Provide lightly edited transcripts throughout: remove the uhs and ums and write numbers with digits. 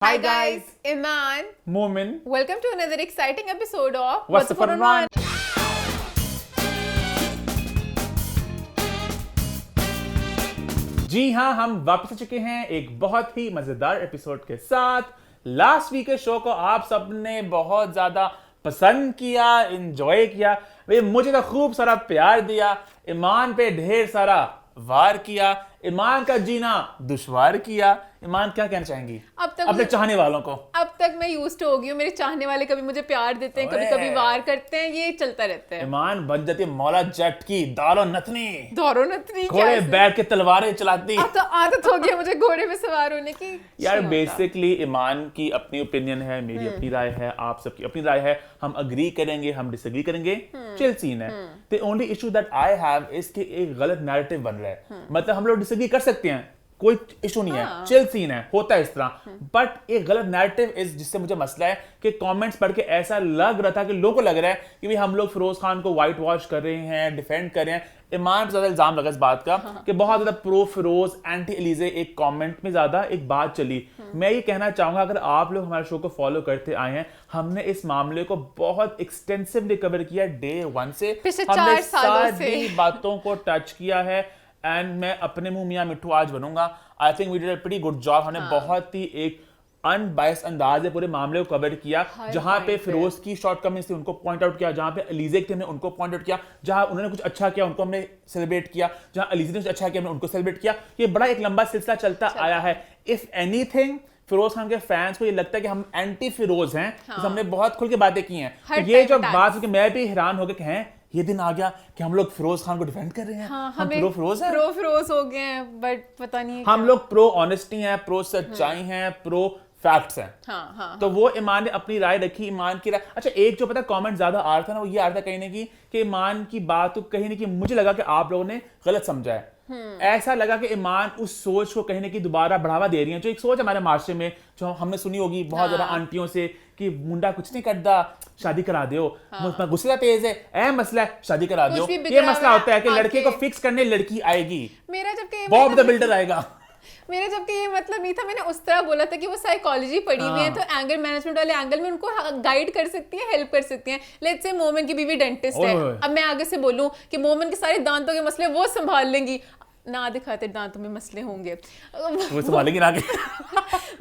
Hi guys, Iman. Momin. Welcome to another exciting episode of What's the Fun One? जी हाँ, हम वापस आ चुके हैं एक बहुत ही मजेदार एपिसोड के साथ। लास्ट वीक के शो को आप सबने बहुत ज्यादा पसंद किया, एंजॉय किया। वे मुझे तो खूब सारा प्यार दिया, ईमान पे ढेर सारा वार किया, ईमान का जीना दुश्वार किया। ईमान क्या कहना चाहेंगी अब तक अपने चाहने वालों को? अब तक मैं यूज्ड हो गई हूँ। मेरे चाहने वाले कभी मुझे प्यार देते हैं, कभी कभी वार करते हैं, ये चलता रहता है। ईमान बन जाती है मौला जट की दालो नथनी, दौरो नतनी, घोड़े बैठ के तलवारें चलाती। अब तो आदत हो गई मुझे घोड़े पे सवार होने की। यार बेसिकली ईमान की अपनी ओपिनियन है, मेरी अपनी राय है, आप सबकी अपनी राय है। हम अग्री करेंगे, हम डिसएग्री करेंगे, चिल सीन है। The only issue that I have is कि एक गलत नैरेटिव बन रहा है। मतलब हम लोग डिसएग्री कर सकते हैं, कोई इशू नहीं है, चिल सीन है, होता है इस तरह। बट एक गलत नैरेटिव इस जिससे मुझे मसला है कि कमेंट्स पढ़ के ऐसा लग रहा था कि लोगों को लग रहा है कि भाई हम लोग फिरोज खान को व्हाइट वॉश कर रहे हैं, डिफेंड कर रहे हैं। ईमान पे ज्यादा इल्जाम लगा इस बात का कि बहुत ज्यादा प्रो फिरोज एंटी एलिजे एक कमेंट में ज्यादा एक बात चली। मैं ये कहना चाहूंगा, अगर आप लोग हमारे शो को फॉलो करते आए हैं, हमने इस मामले को बहुत एक्सटेंसिवली कवर किया डे वन से। पिछले हमने 4 सालों से सारी बातों को टच किया है एंड मैं अपने मुंह मियां मिट्ठू आज बनूंगा। I think we did a pretty good job. हमने बहुत ही एक अनबायस्ड अंदाज में पूरे मामले को कवर किया। जहां पे फिरोज की शॉर्टकमिंग्स थी उनको पॉइंट आउट किया, जहां पे अलीजे थे हमने उनको पॉइंट आउट किया, जहां उन्होंने कुछ अच्छा किया उनको हमने सेलिब्रेट किया, जहां अलीजे ने कुछ अच्छा किया हमने उनको सेलिब्रेट किया। ये बड़ा एक लंबा सिलसिला चलता आया है। इफ एनीथिंग फिरोज खान के फैंस को ये लगता है कि हम एंटी फिरोज हैं, तो हमने बहुत खुल के बातें की हैं। तो ये जो बात है, मैं भी हैरान हो गया कि हैं ये दिन आ गया कि हम लोग फिरोज खान को डिफेंड कर रहे हैं। हम प्रो फिरोज हैं, प्रो फिरोज हो गए हैं, बट पता नहीं हम लोग प्रो ऑनेस्टी हैं, प्रो सच्चाई हैं, प्रो फैक्ट्स हैं। हाँ। तो वो ईमान ने अपनी राय रखी, ईमान की राय। अच्छा, एक जो पता कमेंट ज्यादा आ रहा था ना, वो ये आ रहा था कहीं ना कहीं कि ईमान की बात तो कहीं ना कहीं मुझे लगा कि आप लोगों ने गलत समझा है। ऐसा लगा कि ईमान उस सोच को कहीं ना कहीं दोबारा बढ़ावा दे रही है, जो एक सोच हमारे माशरे में जो हमने सुनी होगी बहुत ज्यादा आंटियों से कि मुंडा कुछ नहीं करता, शादी करा दो। गुस्सा तेज है, अहम मसला है, शादी करा दो। ये मसला होता है कि लड़के को फिक्स करने लड़की आएगी, मेरा जबकि बॉब द बिल्डर आएगा। मेरा जबकि ये मतलब नहीं था, मैंने उस तरह बोला था कि वो साइकोलॉजी पढ़ी हुई है, तो एंगर मैनेजमेंट वाले एंगल में उनको गाइड कर सकती है, हेल्प कर सकती हैं। लेट्स से मोमिन की बीवी डेंटिस्ट है, अब मैं आगे से बोलूं कि मोमिन के सारे दांतों के मसले वो संभाल लेंगी, ना दिखाते दांतों में मसले होंगे वो संभालेगी ना आगे।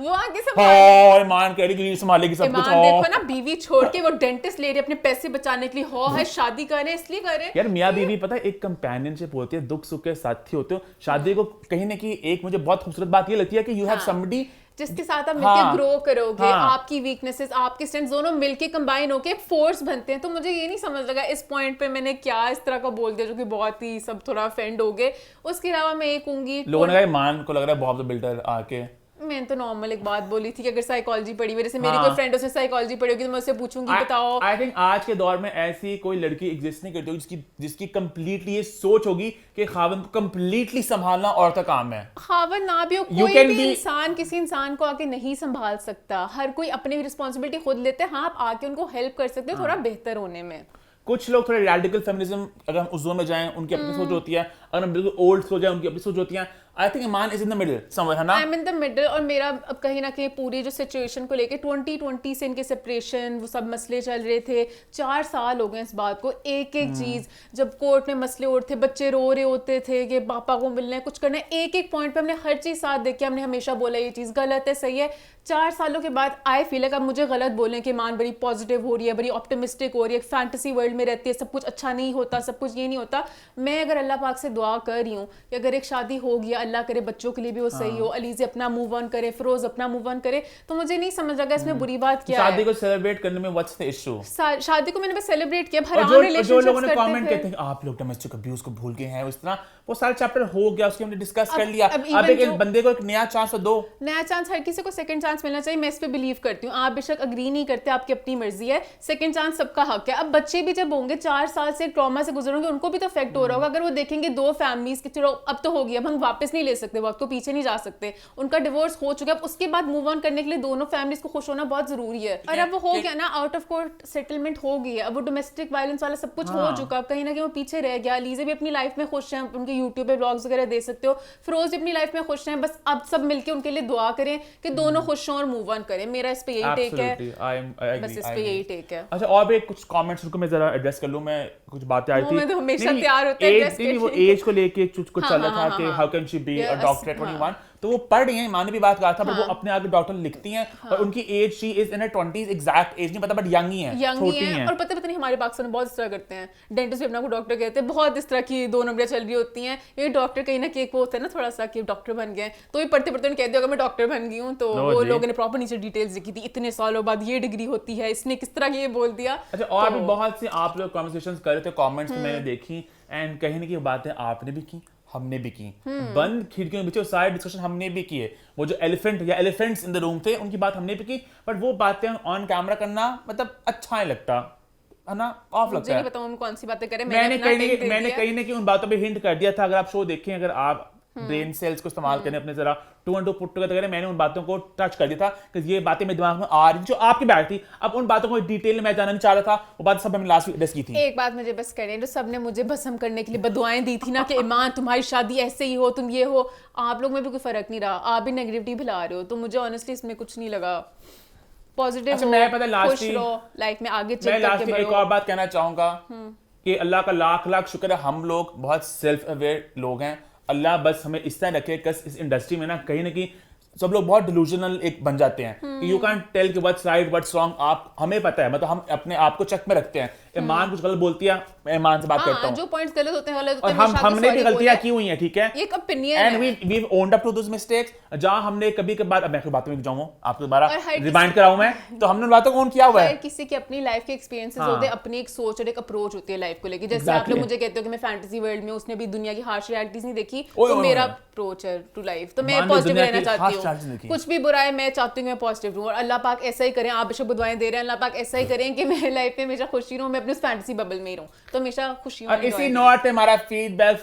वो आगे संभालेगी। ईमान कह रही कि संभालेगी सब कुछ। देखो ना, बीवी छोड़ के वो डेंटिस्ट ले रही है अपने पैसे बचाने के लिए, हो है शादी कर रहे हैं इसलिए कर रहे हैं। यार मियां बीवी पता है एक कंपेनियनशिप होती है, दुख सुख के साथी होते हो। शादी को कहीं ना कहीं एक मुझे बहुत खूबसूरत बात ये लगती है कि यू हैव समबडी जिसके साथ आप मिलकर ग्रो करोगे। आपकी वीकनेसेस, आपके स्ट्रेंथ्स दोनों मिलके कंबाइन होके एक फोर्स बनते हैं। तो मुझे ये नहीं समझ लगा इस पॉइंट पे मैंने क्या इस तरह का बोल दिया जो कि बहुत ही सब थोड़ा ऑफेंड हो गए। उसके अलावा मैं ये कहूंगी, लोगों ने कहा ईमान को लग रहा है बॉब द बिल्डर आके। मैंने तो नॉर्मल एक बात बोली थी कि अगर साइकोलॉजी पढ़ी हुई, जैसे मेरी कोई फ्रेंड उसने साइकोलॉजी पढ़ी होगी तो मैं उससे पूछूंगी बताओ। आई थिंक आज के दौर में ऐसी कोई लड़की एग्जिस्ट नहीं करती होगी जिसकी कंप्लीटली ये सोच होगी कि खावन को कंप्लीटली संभालना औरत का काम है। खावन ना भी हो, कोई भी इंसान किसी इंसान को आके नहीं संभाल सकता। हर कोई अपनी रिस्पॉन्सिबिलिटी खुद लेते हैं। हाँ, आप आके उनको हेल्प कर सकते हो थोड़ा बेहतर होने में। कुछ लोग थोड़े रैडिकल फेमिनिज्म, अगर हम उस जोन में जाएं, उनकी अपनी सोच होती है। अगर हम बिल्कुल ओल्ड सोच जाएं, उनकी अपनी सोच होती है। I think Iman is in the middle somewhere, है ना? I am in the middle. और मेरा अब कहीं ना कहीं पूरी जो सिचुएशन को लेके 2020 से इनके सेपरेशन, वो सब मसले चल रहे थे, 4 साल हो गए इस बात को। एक चीज जब कोर्ट में मसले उठते, बच्चे रो रहे होते थे कि पापा को मिलना है, कुछ करना है, एक पॉइंट पे हमने हर चीज साथ देख के हमने हमेशा बोला ये चीज गलत है, सही है। 4 सालों के बाद आई फील है, अब मुझे गलत बोलें कि ईमान बड़ी पॉजिटिव हो रही है, बड़ी ऑप्टिमिस्टिक हो रही है, फैंटेसी वर्ल्ड में रहती है, सब कुछ अच्छा नहीं होता, सब कुछ ये नहीं होता। मैं अगर अल्लाह पाक से दुआ कर रही हूँ कि अगर एक शादी हो गया, अल्लाह करे बच्चों के लिए भी वो सही हो, अलीज़े अपना मूव ऑन करे, फिरोज अपना मूव ऑन करे, तो मुझे नहीं समझ लगा इसमें बुरी बात क्या है। शादी को सेलिब्रेट करने में व्हाट्स द इशू? शादी को मैंने बस सेलिब्रेट किया। जो लोगों ने कमेंट किए थे आप लोग डोमेस्टिक अब्यूज को भूल गए हैं, उस तरह वो सारा चैप्टर हो गया, उसके हमने डिस्कस कर लिया। अब एक बंदे को एक नया चांस दो। नया चांस, हर किसी को सेकंड चांस मिलना चाहिए, मैं इस पे बिलीव करती हूँ। आप बेशक अग्री नहीं करते, आपकी अपनी मर्जी है, सेकंड चांस सबका हक है। अब बच्चे भी जब होंगे 4 साल से ट्रॉमा से गुजरेंगे, उनको भी तो इफेक्ट हो रहा होगा। अगर वो देखेंगे 2 फैमिलीज की, चलो अब तो होगी, अब हम वापस नहीं नहीं ले सकते, वक्त को पीछे नहीं जा सकते, उनका डिवोर्स हो चुका है, उसके बाद मूव ऑन करने के लिए दोनों फैमिलीज को खुश होना बहुत जरूरी है। और अब वो हो गया ना, आउट ऑफ कोर्ट सेटलमेंट हो गई है, अब वो डोमेस्टिक वायलेंस वाला सब कुछ हो चुका, कहीं ना कहीं वो पीछे रह गया। लीजे भी अपनी लाइफ में खुश हैं, उनके यूट्यूब पे ब्लॉग्स वगैरह देख सकते हो, फिरोज भी अपनी लाइफ में खुश हैं, बस अब सब मिलके उनके लिए दुआ करें कि दोनों खुश हों और मूव ऑन करें। मेरा इस पे यही टेक है, बस इस पे यही टेक है। अच्छा, और भी कुछ कमेंट्स उनको मैं जरा एड्रेस कर लूं, मैं कुछ बातें आई थी, मैं तो हमेशा तैयार होते हैं एड्रेस के लिए। वो एज को लेके कुछ चल रहा था कि how can she be a doctor at 21, तो वो पढ़ रही हैं, माँ ने भी बात कहा था, बट वो अपने आगे डॉक्टर लिखती हैं, और उनकी age, she is in her 20s, exact age नहीं पता, बट यंग ही है, छोटी हैं। और पता नहीं हमारे पाकिस्तान में बहुत इस तरह करते हैं, डेंटिस्ट भी अपना को डॉक्टर कहते हैं, बहुत इस तरह की दो नंबरें चल रही होती हैं। ये डॉक्टर कहीं ना कहीं वो होता है ना थोड़ा सा कि डॉक्टर बन गए, तो ये पढ़ते पढ़ते उन्हें कह दिया मैं डॉक्टर बन गई हूँ, तो वो लोगों ने प्रॉपर नीचे डिटेल्स लिखी थी, इतने सालों बाद ये डिग्री होती है, इसने किस तरह ये बोल दिया। अच्छा, और भी बहुत सी आप लोग कॉन्वर्सेशंस कर रहे थे, कमेंट्स मैंने देखी, एंड कहीं ना कहीं बातें आपने भी की, हमने भी की, बंद खिड़कियों के पीछे सारे डिस्कशन हमने भी किए। वो जो एलिफेंट या एलिफेंट्स इन द रूम थे, उनकी बात हमने भी की, बट वो बातें ऑन कैमरा करना मतलब अच्छा नहीं लगता है ना, ऑफ लगता है। मुझे नहीं पता हम कौन सी बातें करें, मैंने कहीं ना कहीं उन बातों पे हिंट कर दिया था। अगर आप शो देखें, अगर आप ब्रेन सेल्स को इस्तेमाल करें, अपने जरा 2 and 2 पुट टुगेदर करें, मैंने उन बातों को टच कर दिया था कि ये बातें मेरे दिमाग में आ रही जो आपकी बैठ थी। अब उन बातों को डिटेल में मैं जानना नहीं चाह रहा था, वो बात सब हमने लास्ट वीक डिस्कस की थी। एक बात मुझे बस करें, जो सबने मुझे भस्म करने के लिए बदुआएं दी थी ना कि ईमान तुम्हारी शादी ऐसे ही हो, तुम ये हो, आप लोग में भी कोई फर्क नहीं रहा, आप भी नेगेटिविटी फैला रहे हो, तो मुझे ऑनेस्टली इसमें कुछ नहीं लगा। पॉजिटिव अच्छा, मैं पता खुश रहो, लाइफ में आगे चल करके बढ़ो। एक और बात कहना चाहूंगा कि अल्लाह का लाख लाख शुक्र है, हम लोग बहुत सेल्फ अवेयर लोग हैं। अल्लाह बस हमें इस तरह रखे कि इस इंडस्ट्री में ना कहीं ना कहीं सब लोग बहुत डिलूजनल एक बन जाते हैं, यू कैन टेल कि व्हाट्स राइट व्हाट्स रॉन्ग, आप हमें पता है, मतलब हम अपने आप को चेक में रखते हैं। ईमान कुछ गलत बोलती है, मैं ईमान से बात करता हूं, जो पॉइंट्स गलत होते हैं और हमने भी गलतियां की हुई हैं, ठीक है, एक ओपिनियन है, and we owned up to those mistakes. जहां हमने कभी कभार, अब मैं कोई बातों में जाऊं, आपको दोबारा रिमाइंड कराऊं मैं, तो हमने उन बातों को ऑन किया हुआ है। किसी की अपनी लाइफ के एक्सपीरियंसेस होते हैं, अपनी एक सोच और एक अप्रोच होती है लाइफ को लेके। जैसे आप लोग मुझे कहते हो कि मैं फैंटेसी वर्ल्ड में, उसने भी दुनिया की हार्श रियलिटीज नहीं देखी, तो मेरा अप्रोच है टू लाइफ, तो मैं पॉजिटिव रहना चाहती हूँ, कुछ भी बुरा है मैं चाहती हूँ मैं पॉजिटिव रहूं, और अल्लाह पाक ऐसा ही करें, आप बेशक दुआएं दे रहे हैं, अल्लाह पाक ऐसा ही करें कि मैं लाइफ में हमेशा खुशी रहूं, मैं अपने फैंटेसी बबल में ही रहूं, तो हमेशा खुशी और इसी नोट पे हमारा फीडबैक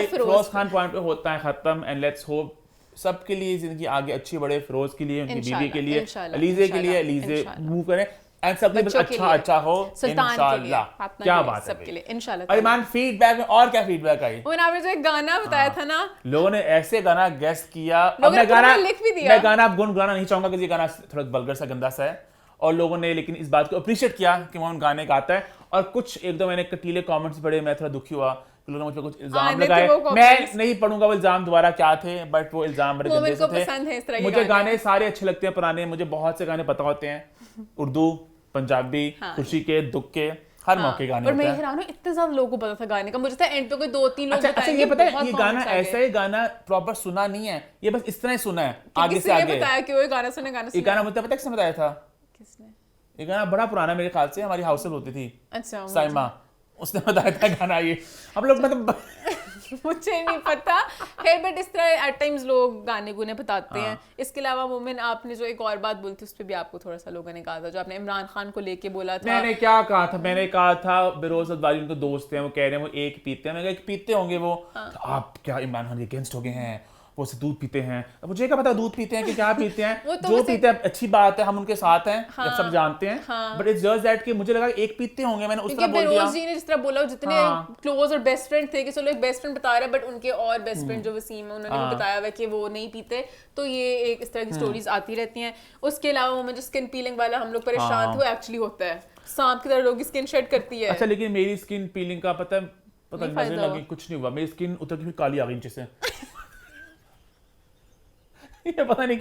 फिरोज खान पॉइंट पे होता है खत्म, एंड लेट्स होप सबके लिए जिंदगी आगे अच्छी बढ़े, फिरोज के लिए, उनकी बीवी के लिए, अलीजे के लिए, अलीजे मूव करें, एंड सबके बस अच्छा हो इंशाल्लाह। क्या बात है सबके लिए इंशाल्लाह। और ईमान फीडबैक में और क्या फीडबैक आई? वो आपने जो एक गाना बताया था ना, लोगों ने ऐसे गाना गेस्ट किया, अब मैं गाना लिख भी दिया, मैं गाना अब गुनगुनाना नहीं चाहूंगा कि ये गाना थोड़ा वल्गर सा गंदा सा है, और लोगों ने लेकिन इस बात को अप्रिशिएट किया कि मोहन गाने गाता है। और कुछ एक दो मैंने कटीले कमेंट्स पढ़े, मैं थोड़ा दुखी हुआ, लोगों ने मुझ पे कुछ इल्जाम लगाए, मैं नहीं पढ़ूंगा वो इल्जाम दोबारा क्या थे, बट वो इल्जाम बड़े गंदे थे। मुझे गाने सारे अच्छे लगते हैं पुराने, मुझे बहुत से गाने पता होते हैं, उर्दू, पंजाबी, खुशी के, दुख के, हर मौके गाने और मैं हैरान हूं इतने ज्यादा लोगों को पता था गाने का, मुझे था एंड पे कोई 2-3 लोग बताएंगे। अच्छा, ये पता है ये गाना ऐसा ही गाना प्रॉपर सुना नहीं है, ये बस इस तरह ही सुना है आगे से आगे। बताया कि वो गाना सुने, ये गाना मुझे पता है किसने बताया था? किसने? ये गाना बड़ा पुराना मेरे ख्याल से, हमारी हाउस होती थी, अच्छा, साइमा, उसने बताया था गाना ये। हम लोग मतलब मुझे नहीं पता खैर, बट इस तरह एट टाइम्स लोग गाने गुने बताते हैं। इसके अलावा मोमिन, आपने जो एक और बात बोली थी उस पर भी आपको थोड़ा सा लोगों ने कहा था, जो आपने इमरान खान को लेके बोला था। मैंने क्या कहा था? मैंने कहा था बिरोज अदवारी उनके दोस्त हैं, वो कह रहे हैं वो एक पीते हैं, मैं कहा एक पीते होंगे वो, आप क्या इमरान खान के अगेंस्ट हो गए हैं, वो से दूध पीते हैं? अब मुझे क्या पता दूध पीते हैं कि क्या पीते हैं, तो जो पीते हैं अच्छी बात है, हम उनके साथ हैं, जब सब जानते हैं, बट इट्स जस्ट दैट कि मुझे लगा एक पीते होंगे, मैंने उस तरह बोल दिया। जी ने जिस तरह बोला, जितने क्लोज और बेस्ट फ्रेंड थे, कि चलो एक बेस्ट फ्रेंड बता रहा है, बट उनके और बेस्ट फ्रेंड जो वसीम है उन्होंने भी बताया हुआ कि वो नहीं पीते, तो ये एक इस तरह की स्टोरीज आती रहती हैं। उसके अलावा वो जो स्किन पीलिंग वाला हम लोग परेशान थे, वो एक्चुअली होता है, सांप की तरह लोगों की स्किन शेड करती है। अच्छा, लेकिन मेरी स्किन पीलिंग का पता नजर लगी, कुछ नहीं हुआ, मेरी स्किन उतर के फिर काली आ गई नीचे से। ये पता नहीं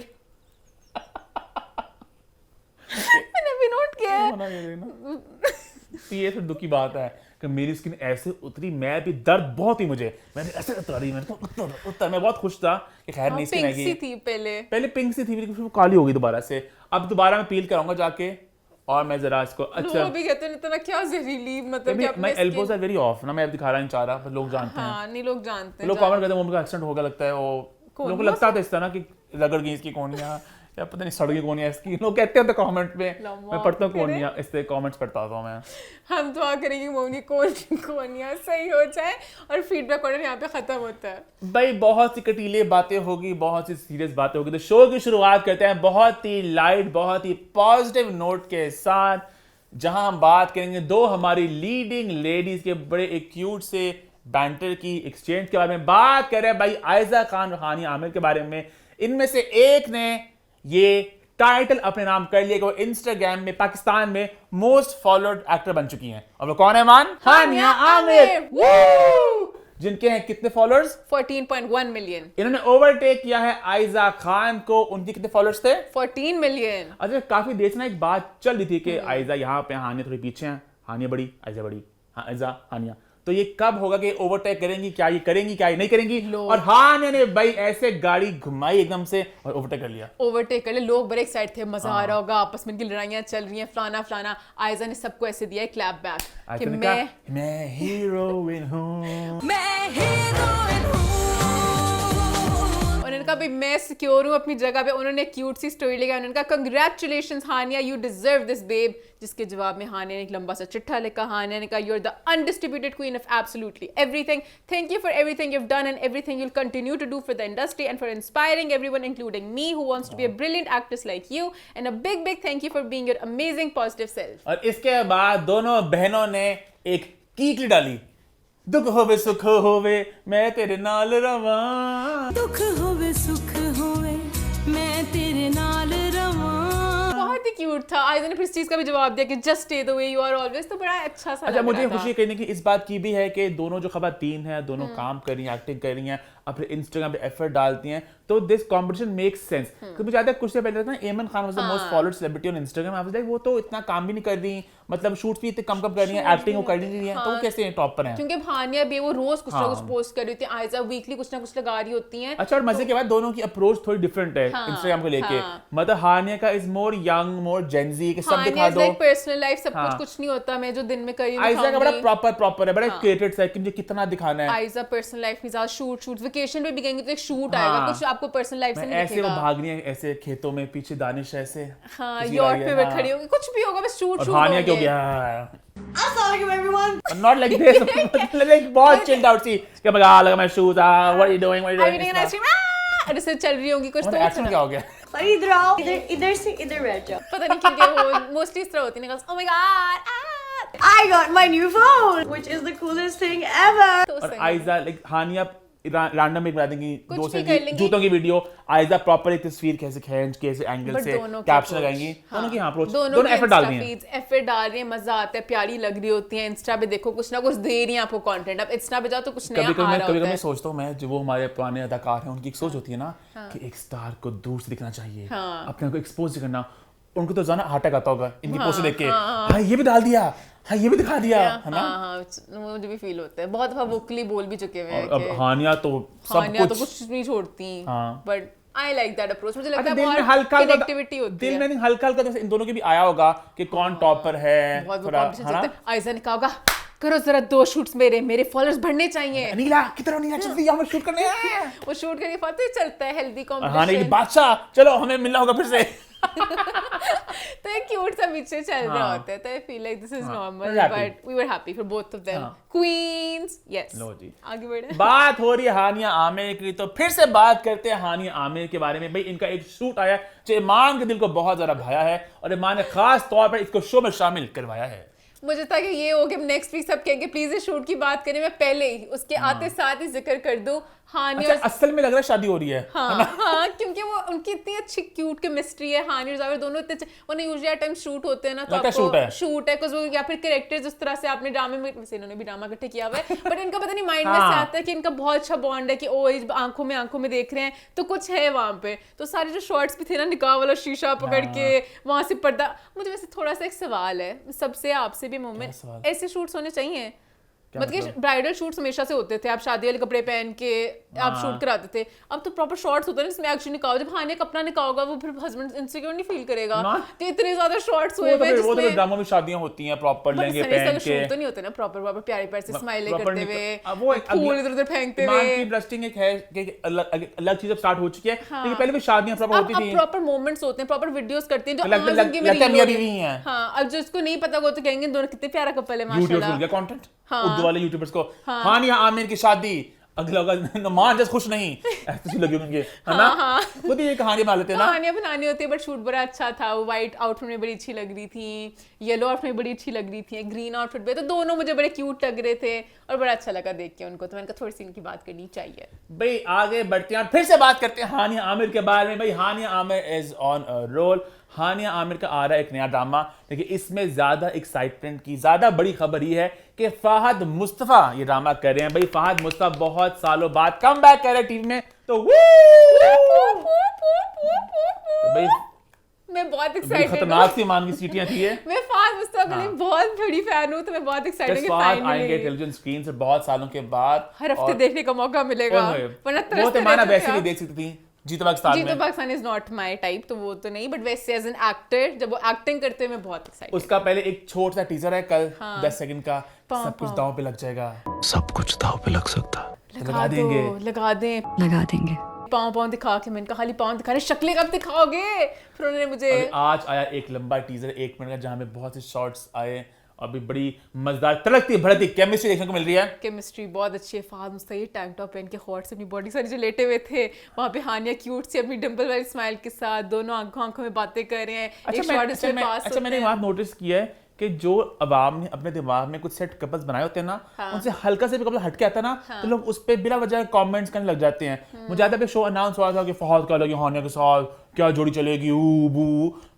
मैंने भी नोट किया है। ये तो दुख की बात है कि मेरी स्किन ऐसे उतरी, मैं भी दर्द बहुत ही मुझे, मैंने ऐसे उतारी, मैंने उतर, मैं बहुत खुश था कि खैर नहीं स्किन आएगी। थी पहले पिंक सी थी, फिर वो काली हो गई दोबारा से। अब दोबारा मैं पील कराऊंगा जाके, और मैं जरा इसको अच्छा लोग भी कहते हैं इतना क्या जहरीली, मतलब कि मैं एल्बोज आर वेरी ऑफ ना, मैं अब दिखा रहा नहीं चाह रहा, पर लोग जानते हैं। हां, नहीं लोग जानते हैं, लोग कमेंट करते हैं उनका एक्सीडेंट होगा लगता है, वो लोगों को लगता था इस तरह कि रगड़ गई इसकी कोहनियां, क्या पता नहीं सड़ोगी कौन है इसकी, लोग कहते हैं तो कमेंट में, मैं पढ़ता हूँ कौन है, इससे कमेंट्स पढ़ता हूँ मैं। हम दुआ करेंगे मोनी कोनिया सही हो जाए और फीडबैक ऑर्डर यहाँ पे खत्म होता है। भाई बहुत सी कटीले बातें होगी, बहुत सी सीरियस बातें होगी, तो शो की शुरुआत करते हैं बहुत ही लाइट, बहुत ही पॉजिटिव नोट के साथ, जहां हम बात करेंगे दो हमारी लीडिंग लेडीज के बड़े एक क्यूट से बैंटर की एक्सचेंज के बारे में। बात कर रहे हैं भाई आयजा खान और हानिया आमिर के बारे में। इनमें से एक ने ये टाइटल अपने नाम कर लिया कि वो इंस्टाग्राम में पाकिस्तान में मोस्ट फॉलोड एक्टर बन चुकी हैं, और वो कौन है मान? हानिया आमिर, जिनके हैं कितने फॉलोअर्स? 14.1 मिलियन। इन्होंने ओवरटेक किया है आयजा खान को। उनके कितने फॉलोअर्स थे? 14 मिलियन। अच्छा, काफी देर से ना एक बात चल रही थी कि आयजा यहाँ पे, हानिया थोड़ी पीछे हैं, हानिया बड़ी, आयजा बड़ी, हाँ आयजा हानिया, तो ये कब होगा कि ओवरटेक करेंगी, क्या ये करेंगी, क्या ये नहीं करेंगी? और हानिया ने भाई ऐसे गाड़ी घुमाई एकदम से और ओवरटेक कर लिया। ओवरटेक कर लिया, लोग बड़े एक्साइटेड थे, मजा आ रहा होगा, आपस में इनकी लड़ाइयां चल रही हैं, फलाना फलाना। आयजा ने सबको ऐसे दिया है क्लैप बैक कि मैं हीरोइन हूं, मैं हीरोइन हूं। उन्होंने कहा भाई मैं सिक्योर हूं अपनी जगह पे। उन्होंने क्यूट सी स्टोरी लिखा, उन्होंने कहा congratulations Hania, you deserve this babe. जिसके जवाब में हानिया ने एक लंबा सा चिट्ठा लिखा। हानिया ने कहा you are the undistributed queen of absolutely everything, thank you for everything you have done and everything you will continue to do for the industry and for inspiring everyone including me who wants to be a brilliant actress like you, and a big big thank you for being your amazing positive self. और इसके बाद दोनों बहनों ने एक कीकली डाली, दुख होवे सुख होवे मैं तेरे नाल रवां, दुख होवे सुख होवे मैं तेरे नाल रवां। बहुत ही क्यूट था। आयजा ने फिर इस चीज का भी जवाब दिया कि just stay the way you are always, तो बड़ा अच्छा सा अच्छा, लग मुझे रहा था। खुशी कहने की इस बात की भी है कि दोनों जो खवातीन हैं, दोनों काम कर रही हैं, एक्टिंग कर रही हैं, अपने इंस्टाग्राम पे एफर्ट डालती हैं, तो दिस कंपटीशन मेक्स सेंस। क्योंकि मुझे याद है कुछ से पहले था एमन Khan was the most followed celebrity on Instagram, I was like वो तो इतना काम भी नहीं कर रही, मतलब शूट्स भी इतने कम कर रही हैं, एक्टिंग वो कर नहीं रही हैं, तो वो कैसे टॉप पर हैं? क्योंकि हानिया भी वो रोज कुछ ना कुछ पोस्ट कर रही होती है, आयजा वीकली कुछ ना कुछ लगा रही होती हैं। अच्छा, और मजे के बाद दोनों की अप्रोच थोड़ी डिफरेंट है इंस्टाग्राम को लेके। मतलब हानिया का is more young, more Gen Z के सब दिखा दो, पर्सनल लाइफ सब कुछ नहीं होता, मैं जो दिन में करी आयजा का बड़ा प्रॉपर है, बड़ा क्रिएटेड सा कि मुझे कितना दिखाना है। आयजा पर्सनल लाइफ में ज्यादा शूट वेकेशन पे भी गएंगे तो एक शूट आएगा, कुछ आपको पर्सनल लाइफ से नहीं ऐसे वो दिखेगा। भाग रही है ऐसे खेतों में, पीछे दानिश ऐसे हाँ, यॉट पे खड़ी होगी, कुछ भी होगा, बस शूट और हानिया क्यों गया? Assalamualaikum everyone. Not like this, like बहुत chilled out सी, क्या लगा लगा मैं shoes, what are you doing, what are you Are you doing? eating an ice cream? ऐसे चल रही होंगी कुछ, तो एक्शन क्या हो गया? अरे इधर आओ, इधर से इधर बैठ जाओ। पता नहीं क्यों वो मोस्टली इस तरह होती है, oh my god, I got my new phone, which is the coolest thing ever. और आयजा लाइक हानिया रैंडम एक बना देंगी कुछ दो भी से कर लेंगी। जूतों की वीडियो, आयजा प्रॉपर एक तस्वीर कैसे खींच कैसे एंगल But से दोनों की कैप्शन approach, लगाएंगी, दोनों की अप्रोच, दोनों दोनों एफर्ट डाल रही हैं। एफर्ट डाल रही है, मजा आता है, प्यारी लग रही होती है। इंस्टा पे देखो कुछ ना कुछ दे रही है आपको कंटेंट, अब इंस्टा पे जाओ तो कुछ नया आ रहा कभी होता मैं है। सोचता हूँ, मैं जो वो हमारे पुराने अदाकार हैं उनकी एक सोच होती है ना कि एक स्टार को दूर से दिखना चाहिए, अपने को एक्सपोज करना। उनको तो जाना हार्ट आता होगा इनकी पोस्ट देख के, हाँ ये भी डाल दिया, हाँ ये भी दिखा दिया, है ना? हाँ, मुझे भी फील होता है, बहुत वोकली बोल भी चुके हुए हैं और अब हानिया तो सब हानिया तो कुछ कुछ नहीं छोड़ती, हाँ। But I like that approach. मुझे लगता अच्छा, है दिल में बहुत हल्का कनेक्टिविटी होती दिल है। में नहीं हल्का हल्का तो इन दोनों के भी आया होगा कि कौन टॉप पर है, बहुत वो थोड़ा, कॉम्पिटिशन है ना? चलता है। आयजा ने कहा होगा करो जरा 2 शूट्स मेरे फॉलोअर्स बढ़ने चाहिए। नीला किधर हो, नीला जल्दी यहाँ पर शूट करने हैं। वो शूट करके फालतू ही चलता है, हेल्दी हानिया की कॉम्पिटिशन। बादशाह, चलो हमें मिलना होगा फिर से। तो एक क्यूट सा पीछे चल रहा हाँ। होता है, तो I feel like this is normal, we're happy. But we were happy for both of them. हाँ। Queens, yes. लो जी, आगे बढ़े। बात हो रही है हानिया आमिर की, तो फिर से बात करते हैं हानिया आमिर के बारे में। भाई इनका एक शूट आया जो ईमान के दिल को बहुत ज्यादा भाया है, और ईमान ने खास तौर पर इसको शो में शामिल करवाया है। मुझे था कि ये हो कि नेक्स्ट वीक सब कहेंगे प्लीज इस शूट की बात करें, मैं पहले ही उसके आते साथ ही जिक्र कर दूं हानिया अच्छा, असल में लग रहा है शादी हो रही है। हाँ, क्योंकि वो उनकी इतनी अच्छी क्यूट केमिस्ट्री है, हानिया और जावेद दोनों इतने उन्हें यूजुअली टाइम शूट होते हैं ना, तो आपको शूट है कुछ, या फिर कैरेक्टर्स जिस तरह से आपने ड्रामे में, वैसे इन्होंने भी ड्रामा इकट्ठे किया हुआ है, बट इनका पता नहीं माइंड में से आता है कि इनका बहुत अच्छा बॉन्ड है कि ओ आंखों में देख रहे हैं तो कुछ है वहां पे। तो सारे जो शॉर्ट्स भी थे ना, निकाह वाला शीशा पकड़ के वहां से पर्दा, मुझे वैसे थोड़ा सा एक सवाल है सबसे, आपसे भी मोमेंट, ऐसे शूट्स होने चाहिए? मतलब ब्राइडल शूट्स हमेशा से होते थे, आप शादी वाले कपड़े पहन के आप शूट कराते थे, अब तो प्रॉपर शॉट्स होते हैं जिसमें एक्शन निकाल, जब हानिया कपड़ा निकाल होगा वो फिर हस्बैंड इनसिक्योर नहीं फील करेगा कि इतने ज्यादा शॉट्स हुए हैं वो तो ड्रामा में शादियां होती हैं प्रॉपर लहंगे पहन के, शूट तो नहीं होते ना प्रॉपर प्यारे प्यारे से स्माइल करते हुए, वो फूल इधर-उधर फेंकते हुए। ईमान की ब्रस्टिंग एक है कि अलग चीज अब स्टार्ट हो चुकी है, लेकिन पहले भी शादियां प्रॉपर होती थी, अब प्रॉपर मोमेंट्स होते हैं, प्रॉपर वीडियोस करते हैं जो लगता है मियां बीवी ही हैं। हां, अब जिसको नहीं पता वो तो कहेंगे दोनों कितने प्यारा कपल है माशाल्लाह। यूट्यूब कंटेंट उर्दू वाले यूट्यूबर्स को हानिया आमिर की शादी, अगला होगा मान जस्ट खुश नहीं, ऐसे लगे उनके, है ना? खुद ही ये कहानी बना लेते हैं ना, कहानियां बनानी होती है, बट शूट बड़ा अच्छा था। वो व्हाइट आउटफिट में बड़ी अच्छी लग रही थी, येलो आउटफिट में बड़ी अच्छी लग रही थी, ग्रीन आउटफिट में, तो दोनों मुझे बड़े क्यूट लग रहे थे और बड़ा अच्छा लगा देख के उनको, तो मैंने कहा थोड़ी सी इनकी बात करनी चाहिए। भाई आगे बढ़ते हैं, फिर से बात करते हैं हानिया आमिर के बारे में। भाई Hania Aamir is on a roll. Hania Aamir का आ रहा है एक नया ड्रामा, लेकिन इसमें ज्यादा एक्साइटमेंट की ज्यादा बड़ी खबर ये है कि फहद मुस्तफा ये ड्रामा कर रहे हैं। भाई फहद मुस्तफा बहुत सालों बाद कम बैक कर रहे हैं टीवी में, तो भाई मैं बहुत एक्साइटेड हूं, खतरनाक सी मान की सीटियां थी ये। मैं फहद मुस्तफा के लिए बहुत बड़ी फैन हूं, तो मैं बहुत एक्साइटेड हूं कि फाइनली आएंगे टेलीविजन स्क्रीन से बहुत सालों के बाद, हर हफ्ते देखने का मौका मिलेगा, वरना वो तो माना वैसे नहीं देख सकती थी। जीतो Pakistan is not my type, तो वो तो नहीं, बट वैसे एज एन एक्टर जब वो एक्टिंग करते हैं मैं बहुत एक्साइटेड। उसका पहले एक छोटा सा टीजर है कल 10 सेकंड का, सब कुछ दांव पे लग जाएगा, सब कुछ दांव पे लग सकता, लगा देंगे पाँव दिखा के, मैंने कहा खाली पाँव दिखा रहे, शक्लें कब दिखाओगे? फिर उन्होंने मुझे आज आया एक लंबा टीजर 1 मिनट का, जहाँ में बहुत से शॉट्स आए, अभी बड़ी मजेदार तड़कती भड़कती केमिस्ट्री देखने को मिल रही है। केमिस्ट्री बहुत अच्छी है। फहद मुस्तफा ये टैंक टॉप पहन के हॉट से अपनी बॉडी सारी जो लेटे हुए थे, वहाँ पे हानिया क्यूट सी अपनी डिंपल वाली स्माइल के साथ दोनों आंखों में बातें कर रहे हैं। मैंने एक बात नोटिस की है कि जो अवाम ने अपने दिमाग में कुछ सेट कपल्स बनाए होते हैं ना, उनसे हल्का से भी कपल हटके आता है ना, तो लोग उस पे बिना वजह कमेंट्स करने लग जाते हैं। मुझे याद है शो अनाउंस हुआ था कि फहद का लगी हानिया के साथ क्या जोड़ी चलेगी, बू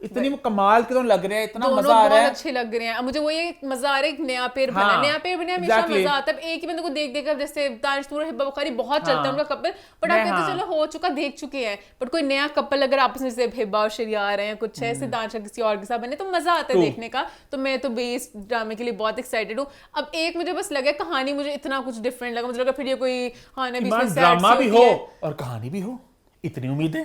इतनी कमाल के तो लग रहे हैं, इतना मजा आ रहा है, अच्छे लग रहे हैं। मुझे वो ये मजा आ रहा है, नया पेड़ बना, नया पेड़ बने हमेशा मजा आता है। एक ही बंदे को देख देख कर, जैसे दानिश नूर हिब्बा बुखारी बहुत चलता है उनका कपल, बट आप कहते चलो हो चुका, देख चुके हैं, बट कोई नया कपल अगर आपस में से हिब्बा और शरिया आ रहे हैं, कुछ ऐसे दानिश किसी और के साथ बने, तो मजा आता है देखने का। तो मैं तो बेस ड्रामे के लिए बहुत एक्साइटेड हूँ। अब एक मुझे बस लगा कहानी मुझे इतना कुछ डिफरेंट लगा, मुझे लगा फिर ये कोई ड्रामा भी हो और कहानी भी हो, इतनी उम्मीदें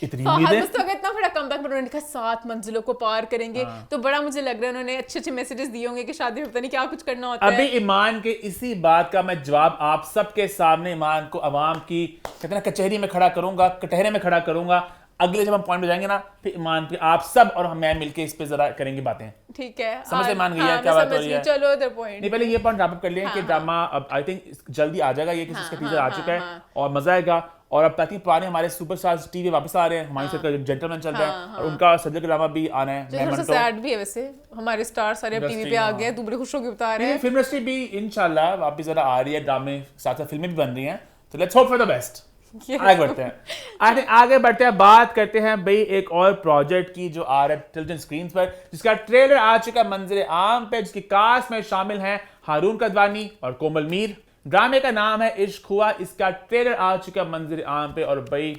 इतना बड़ा कमबैक, पर उन्होंने कहा 7 मंजिलों को पार करेंगे, तो बड़ा मुझे लग रहा है उन्होंने अच्छे मैसेजेस दिए होंगे कि शादी में पता नहीं क्या कुछ करना होता है। अभी ईमान के इसी बात का मैं जवाब आप सबके सामने ईमान को अवाम की कहते ना कचहरी में खड़ा करूंगा, कटहरे में खड़ा करूंगा। अगले जब हम पॉइंट पे जाएंगे ना, फिर ईमान के आप सब और मैं मिलके इस पे जरा करेंगे बातें। ठीक है, समझ मान गई है क्या बात हो रही है? चलो इधर पॉइंट नहीं, पहले ये पॉइंट रैप अप कर लें कि ड्रामा अब आई थिंक जल्दी आ जाएगा, ये किसी का टीजर आ चुका है और मजा आएगा। और अब ताकि पुराने हमारे सुपरस्टार्स टीवी वापस आ रहे हैं, हमारे साथ जेंटलमैन चल रहा है और उनका सब्जेक्ट का ड्रामा भी आना है। थोड़ा सा सैड भी है वैसे, हमारे स्टार सारे अब टीवी पे आ गए, दूसरे खुश होकर बता रहे हैं। फिल्म इंडस्ट्री भी इंशाल्लाह वापस जरा आ रही है, ड्रामे साथ साथ फिल्में भी बन रही हैं, तो let's hope for the best. आगे बढ़ते हैं, बात करते हैं भाई एक और प्रोजेक्ट की जो आ रहा है टेलीविजन स्क्रीन पर, जिसका ट्रेलर आ चुका है मंजर आम पे, जिसकी कास्ट में शामिल हैं हारून कदवानी और कोमल मीर। ड्रामे का नाम है इश्क हुआ, इसका ट्रेलर आ चुका है मंजर आम पे और भाई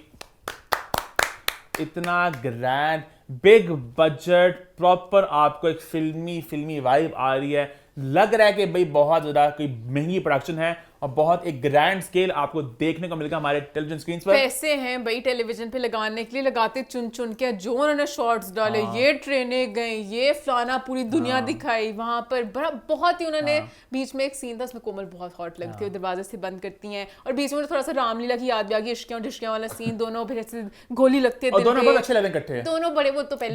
इतना ग्रैंड बिग बजट प्रॉपर आपको एक फिल्मी वाइब आ रही है। लग रहा है कि भाई बहुत ज्यादा कोई महंगी प्रोडक्शन है और बहुत एक ग्रैंड स्केल आपको देखने को मिलेगा हमारे टेलीविजन स्क्रीन पर। पैसे हैं भाई टेलीविजन पे लगाने के लिए, लगाते चुन चुन के, जो उन्होंने शॉट्स डाले, ये ट्रेनें गई, ये फलाना पूरी दुनिया दिखाई वहां पर, बड़ा बहुत ही उन्होंने बीच में एक सीन था उसमें कोमल बहुत हॉट लगती है, दरवाजे से बंद करती हैं और बीच में थोड़ा सा रामलीला की याद भी आ गई, इश्कियां डिश्कियां वाला सीन, दोनों फिर ऐसे गोली लगती है, दोनों बहुत अच्छे लग रहे हैं इकट्ठे, दोनों बड़े, वो तो पहले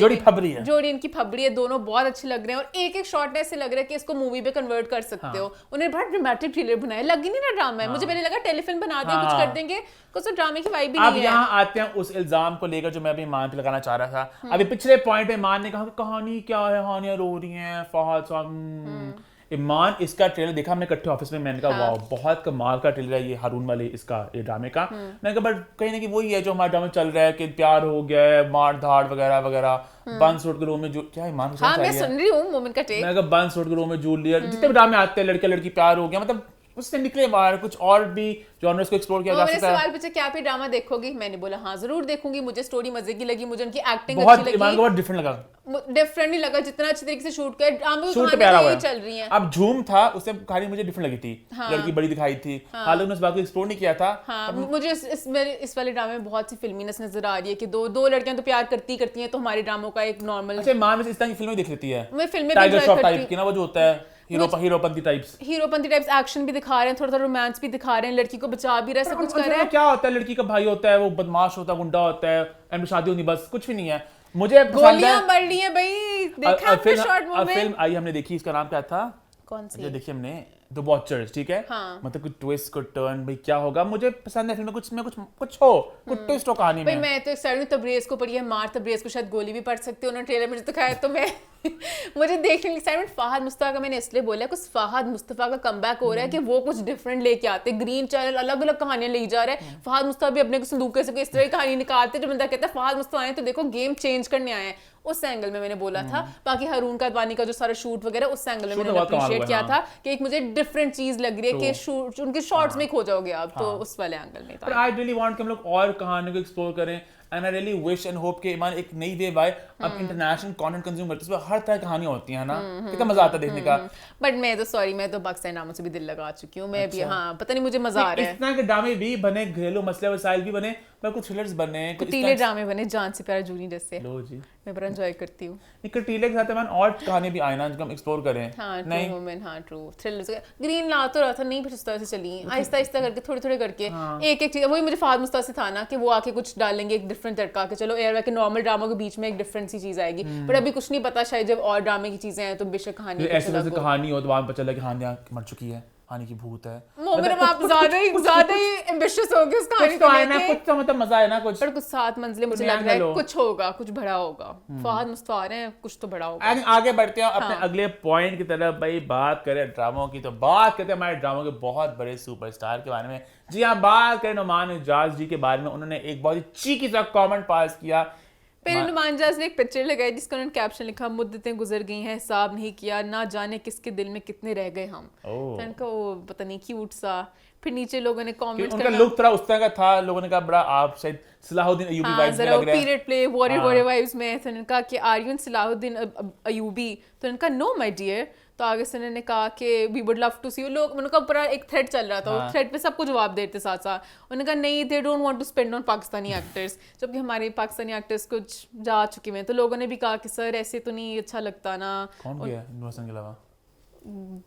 जोड़ी इनकी फबड़ी है, दोनों बहुत अच्छे लग रहे हैं और एक एक शॉट ऐसे लग रहा है कि इसको मूवी पे कन्वर्ट कर सकते हो। उन्होंने बड़ा ड्रामेटिक ट्रेलर बनाया, लगी नहीं ना ड्रामा है, मुझे पहले लगा टेलीफिल्म बना देंगे, कुछ कर देंगे, कुछ तो ड्रामे की वाइब भी नहीं है। अब यहाँ आते हैं उस इल्जाम को लेकर जो मैं अभी ईमान पे लगाना चाह रहा था। अभी पिछले पॉइंट पे ईमान ने कहा कि कहानी क्या है, हानिया रो रही हैं, फहद साहब। ईमान इसका ट्रेलर देखा हमने इकट्ठे ऑफिस में, मैंने कहा वाह बहुत कमाल का ट्रेलर है ये हारून वाले इसका ये ड्रामे का। मैंने कहा बट कहीं ना कहीं वही है जो हमारे ड्रामे चल रहा है कि प्यार हो गया है, मार धाड़ वगैरह वगैरह, बंद सूट के रूम में जो क्या ईमान मैं सुन रही हूँ मोमेंट का टेक, मैं कहा बंद सूट के रूम में जूल लिया, जितने भी ड्रामे आते हैं लड़के लड़की प्यार हो गया, मतलब उससे निकले बाहर कुछ और भी जॉनर्स को एक्सप्लोर किया जा सकता है। सवाल पूछा क्या आप ये ड्रामा देखोगी, मैंने बोला हाँ जरूर देखूंगी, मुझे स्टोरी मजे की लगी, मुझे उनकी एक्टिंग अच्छी लगी, बहुत डिफरेंट लगा डिफरेंट नहीं लगा जितना अच्छी तरीके से शूट किया, आम शूट प्यारा हुआ चल रही है। अब झूम था उससे कहानी मुझे डिफरेंट लगी थी, लड़की बड़ी दिखाई थी, हालांकि उन्होंने इस बात को एक्सप्लोर नहीं किया था। हाँ, मुझे इस वाले ड्रामे में बहुत सी फिल्मीनेस नजर आ रही है कि दो लड़कियां तो प्यार करती हैं, तो हमारे ड्रामों का एक नॉर्मल। अच्छा मान इस तरह की फिल्में देख लेती है, मैं फिल्में टाइगर भी श्रॉफ टाइप की ना, वो जो होता है हीरोपंती टाइप्स, एक्शन भी दिखा रहे हैं, थोड़ा रोमांस भी दिखा रहे हैं, लड़की को बचा भी रहे, सब कुछ कर रहे हैं। क्या होता है, लड़की का भाई होता है, वो बदमाश होता है, गुंडा होता है, एंड शादी होनी, बस कुछ भी नहीं है। मुझे गोलियां मर रही हैं भाई, देखा आपने शॉर्ट मूवी? फिल्म आई हमने देखी, इसका नाम क्या था, कौन सी? जो देखी हमने द वॉचर्स, ठीक है। हाँ। मतलब कुछ ट्विस्ट, कुछ टर्न, भाई क्या होगा, मुझे पसंद है फिल्म में कुछ ट्विस्ट हो कहानी में। मैं तो एक्साइटेड हूं, तबरेज को पढ़ी है, मार तबरेज को शायद गोली भी पड़ सकती है, उन्होंने ट्रेलर में दिखाया, तो मैं मुझे देखने की एक्साइटमेंट। फहद मुस्तफा का मैंने इसलिए बोला कुछ फहद मुस्तफा का कमबैक हो रहा है कि वो कुछ डिफरेंट लेके आते, ग्रीन चैनल अलग अलग कहानियां ले जा रहे हैं, फहद मुस्तफा भी अपने संदूक से इस तरह की कहानी निकालते जो बंदा कहता है फहद मुस्तफा आए तो देखो गेम चेंज करने आए हैं, उस एंगल में मैंने बोला था। बाकी हारून कादवानी का जो सारा शूट वगैरह उस एंगल में मैंने अप्रिशिएट किया था कि एक मुझे डिफरेंट चीज लग रही है कि शूट उनके शॉट्स में खो जाओगे आप, तो उस वाले एंगल में था। आई रियली वांट कि हम लोग और कहानियों को एक्सप्लोर करें, and I really wish and hope कि ईमान एक नई वेव आए। अब इंटरनेशनल कंटेंट कंज्यूम करते हैं, हर तरह की कहानियां होती हैं ना, कितना मजा आता है देखने का। बट मैं तो पाकिस्तानी ड्रामों से भी दिल लगा चुकी हूँ मैं भी। हाँ, पता नहीं मुझे मजा आ रहा है। इस तरह के ड्रामे भी बने, घरेलू मसले वसाइल भी बने, पर कुछ थ्रिलर्स बने, कटीले ड्रामे बने, जान से प्यारा जूनी जैसे। लो जी, मैं बड़ा एंजॉय करती हूँ। कटीले के साथ और कहानी भी आए ना जो हम एक्सप्लोर करें। हाँ, ट्रू वुमेन, हाँ ट्रू थ्रिलर्स। ग्रीन ला तो रहा था, नहीं फिर इस तरह से चली, आहिस्ता आहिस्ता करके थोड़े करके एक चीज। वही मुझे फहद मुस्तफा से था ना कि वो आके कुछ डालेंगे एक डिफरेंट तड़का के, चलो एयर के नॉर्मल ड्रामा के बीच में एक डिफरेंट सी चीज आएगी, पर अभी कुछ नहीं पता, शायद जब और ड्रामे की चीजें आए तो बेशक कहानी ऐसे कहानी हो तो वहां पता चला कि हानिया मर चुकी है, हानि की भूत है। मोमिन आप ज्यादा ही एम्बिशियस हो गए उस कहानी को लेके। कुछ तो मतलब मजा है ना, कुछ पर कुछ 7 मंजिलें मुझे लग रहा है कुछ होगा, कुछ बड़ा होगा। फहद मुस्तफा आ रहे हैं, कुछ तो बड़ा होगा। आगे बढ़ते हैं अपने अगले पॉइंट की तरफ। भाई बात करें ड्रामों की तो बात करते हैं हमारे ड्रामों के बहुत बड़े सुपरस्टार के बारे में। जी हाँ, बात करें नुमान इजाज जी के बारे में। उन्होंने एक बहुत ही चीकी सा कमेंट पास किया। पहले नुमान इजाज ने एक पिक्चर लगाई जिसका उन्होंने कैप्शन लिखा, मुद्दतें गुजर गई हैं, हिसाब नहीं किया, ना जाने किसके दिल में कितने रह गए हम। तो उनका वो पता नहीं क्यूट सा, फिर नीचे लोगों ने कमेंट उनका लुक थोड़ा उस तरह का था, लोगों ने कहा बड़ा आप शायद सलाहुद्दीन अय्यूबी वाइब्स में लग रहे हैं, पीरियड प्ले वॉरियर वाइब्स में। तो उन्होंने कहा कि आर यू सलाहुद्दीन अय्यूबी? तो उन्होंने कहा नो माय डियर। तो आगे से उन्होंने कहा कि we would love to see you. लोग उनका पूरा एक थ्रेड चल रहा था, थ्रेड पे सबको जवाब देते साथ साथ। उन्होंने कहा नहीं, they don't want to spend on Pakistani actors, जबकि हमारे पाकिस्तानी एक्टर्स कुछ जा चुके हैं। तो लोगों ने भी कहा कि सर ऐसे तो नहीं अच्छा लगता ना। कौन गया नूर हसन के अलावा?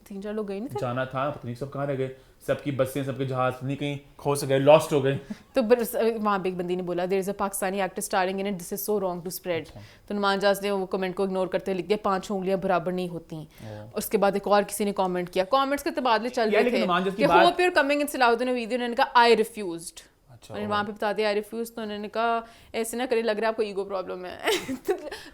3-4 लोग गए नहीं थे, जाना था, पता नहीं सब कहाँ रह गए, सबकी बसें सबके जहाज नहीं कहीं खो से गए, लॉस्ट हो गए। तो वहाँ पे एक बंदी ने बोला there is a Pakistani actor starring in it, this is so wrong to spread. तो नुमान इजाज ने वो कमेंट को इग्नोर करते हुए लिख दिया 5 उंगलियां बराबर नहीं होती। उसके बाद एक और किसी ने कमेंट किया, कमेंट्स के तबादले चल रहे थे कि hope you are coming in Salahuddin video. उन्होंने कहा आई रिफ्यूज्ड, और वहाँ पे बता दिया आई रिफ्यूज। तो उन्होंने कहा ऐसे ना करे, लग रहा है आपको ईगो प्रॉब्लम है।